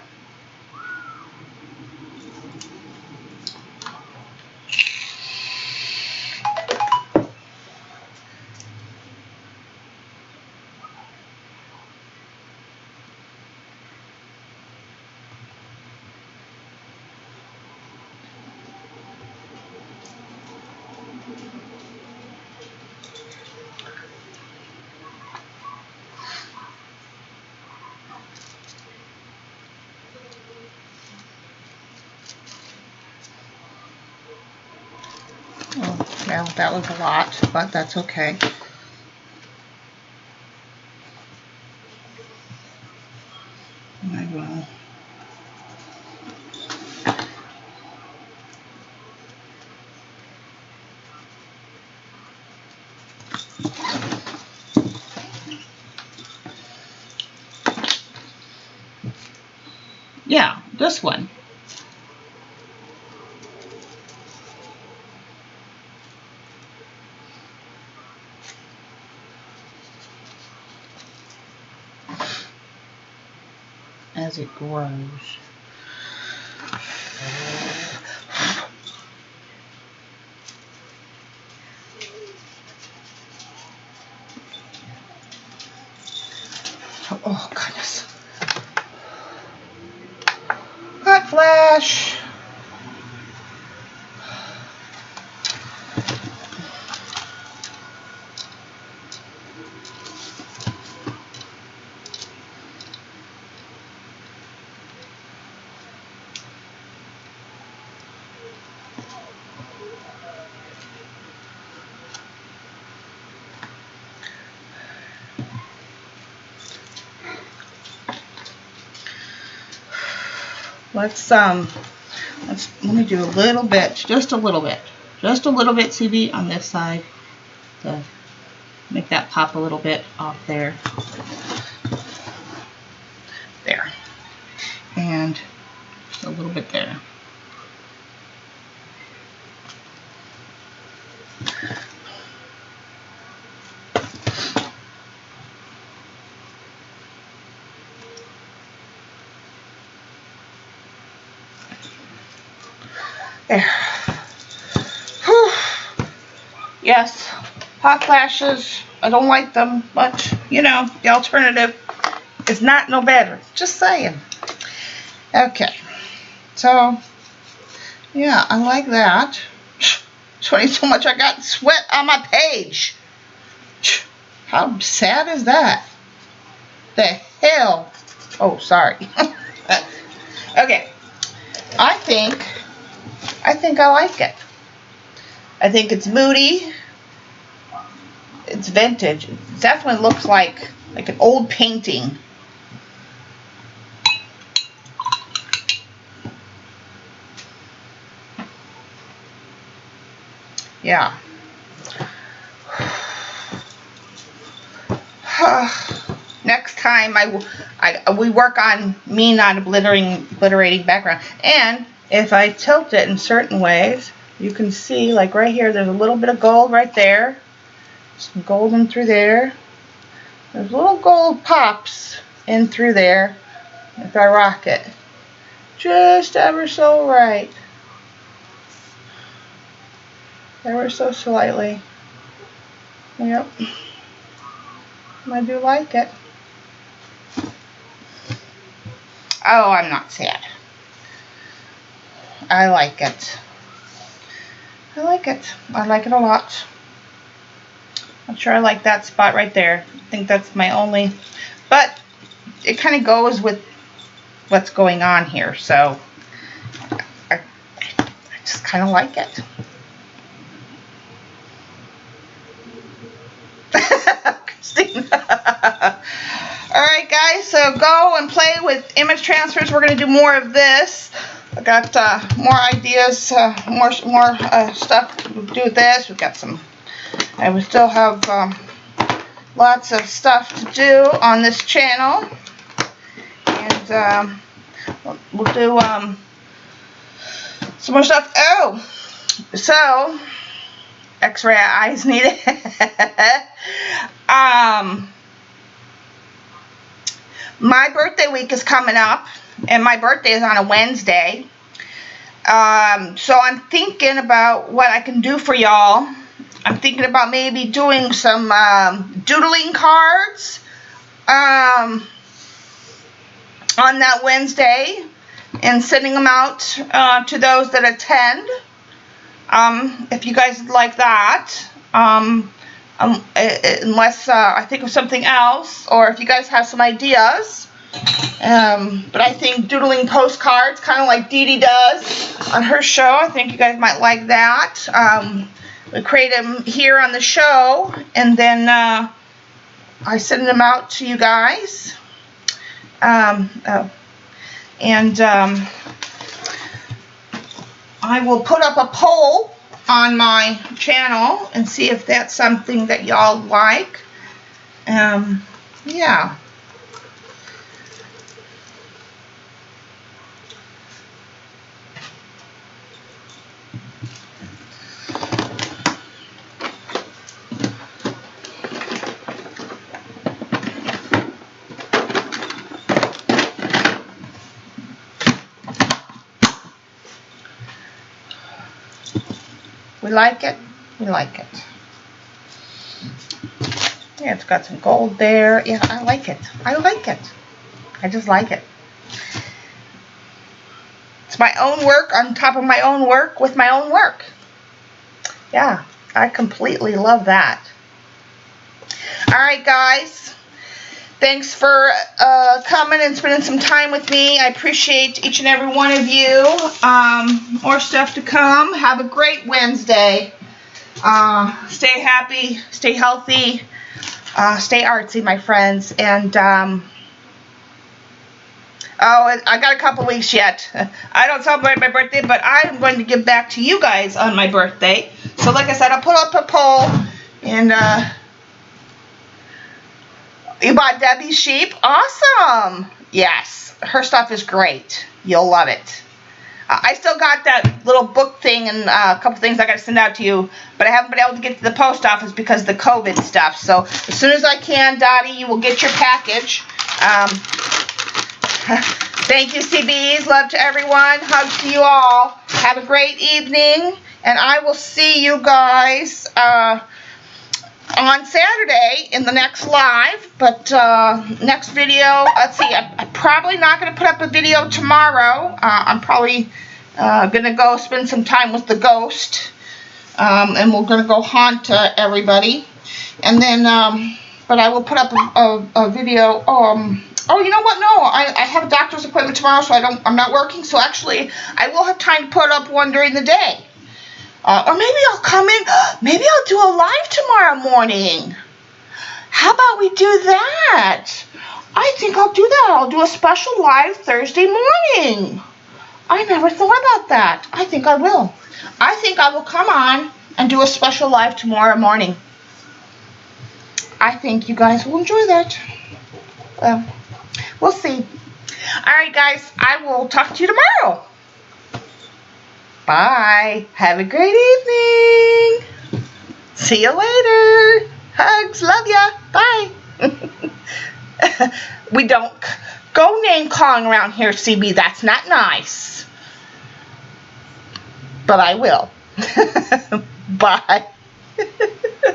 Well, that was a lot, but that's okay. I will. Yeah, this one. As it grows. Oh, goodness. Hot flash. Let me do a little bit, just a little bit, CB, on this side to make that pop a little bit off there. There. And just a little bit there. There. Whew. Yes, hot flashes, I don't like them, but you know, the alternative is not no better. Just saying. Okay, so yeah, I like that. Sweating so much I got sweat on my page. How sad is that? The hell? Oh, sorry. Okay, I think I like it. I think it's moody. It's vintage. It definitely looks like an old painting. Yeah. Next time we work on me not obliterating background. And if I tilt it in certain ways, you can see, like right here, there's a little bit of gold right there. Some gold in through there. There's little gold pops in through there if I rock it. Just ever so right. Ever so slightly. Yep. I do like it. Oh, I'm not sad. I like it. I like it. I like it a lot. I'm sure I like that spot right there. I think that's my only, but it kind of goes with what's going on here, so I just kind of like it. Alright guys, so go and play with image transfers. We're going to do more of this. I got more ideas, more stuff to do with this. We've got some, I will still have lots of stuff to do on this channel. And we'll do some more stuff. Oh, so X-ray eyes needed. My birthday week is coming up, and my birthday is on a Wednesday. So I'm thinking about what I can do for y'all. I'm thinking about maybe doing some doodling cards on that Wednesday and sending them out to those that attend. If you guys like that. Unless I think of something else, or if you guys have some ideas. But I think doodling postcards, kind of like Dee Dee does on her show. I think you guys might like that. We create them here on the show, and then I send them out to you guys. I will put up a poll on my channel and see if that's something that y'all like. Yeah. We like it. We like it. Yeah, it's got some gold there. Yeah, I like it. I like it. I just like it. It's my own work on top of my own work with my own work. Yeah, I completely love that. Alright, guys. Thanks for coming and spending some time with me. I appreciate each and every one of you. More stuff to come. Have a great Wednesday. Stay happy, stay healthy, stay artsy, my friends. And Oh, I got a couple weeks yet. I don't celebrate my birthday, but I'm going to give back to you guys on my birthday. So like I said, I'll put up a poll. And you bought Debbie's sheep? Awesome. Yes, her stuff is great. You'll love it. I still got that little book thing and a couple things I got to send out to you, but I haven't been able to get to the post office because of the COVID stuff. So as soon as I can, Dottie, you will get your package. Thank you, CBs. Love to everyone. Hugs to you all. Have a great evening, and I will see you guys on Saturday in the next live. But next video, let's see, I'm probably not going to put up a video tomorrow. I'm probably going to go spend some time with the ghost, and we're going to go haunt everybody. And then, but I will put up a video. Oh, you know what? No, I have a doctor's appointment tomorrow, so I'm not working. So actually, I will have time to put up one during the day. Or maybe I'll come in. Maybe I'll do a live tomorrow morning. How about we do that? I think I'll do that. I'll do a special live Thursday morning. I never thought about that. I think I will. I think I will come on and do a special live tomorrow morning. I think you guys will enjoy that. Well, we'll see. All right, guys. I will talk to you tomorrow. Bye. Have a great evening. See you later. Hugs. Love ya. Bye. We don't go name calling around here, CB. That's not nice. But I will. Bye.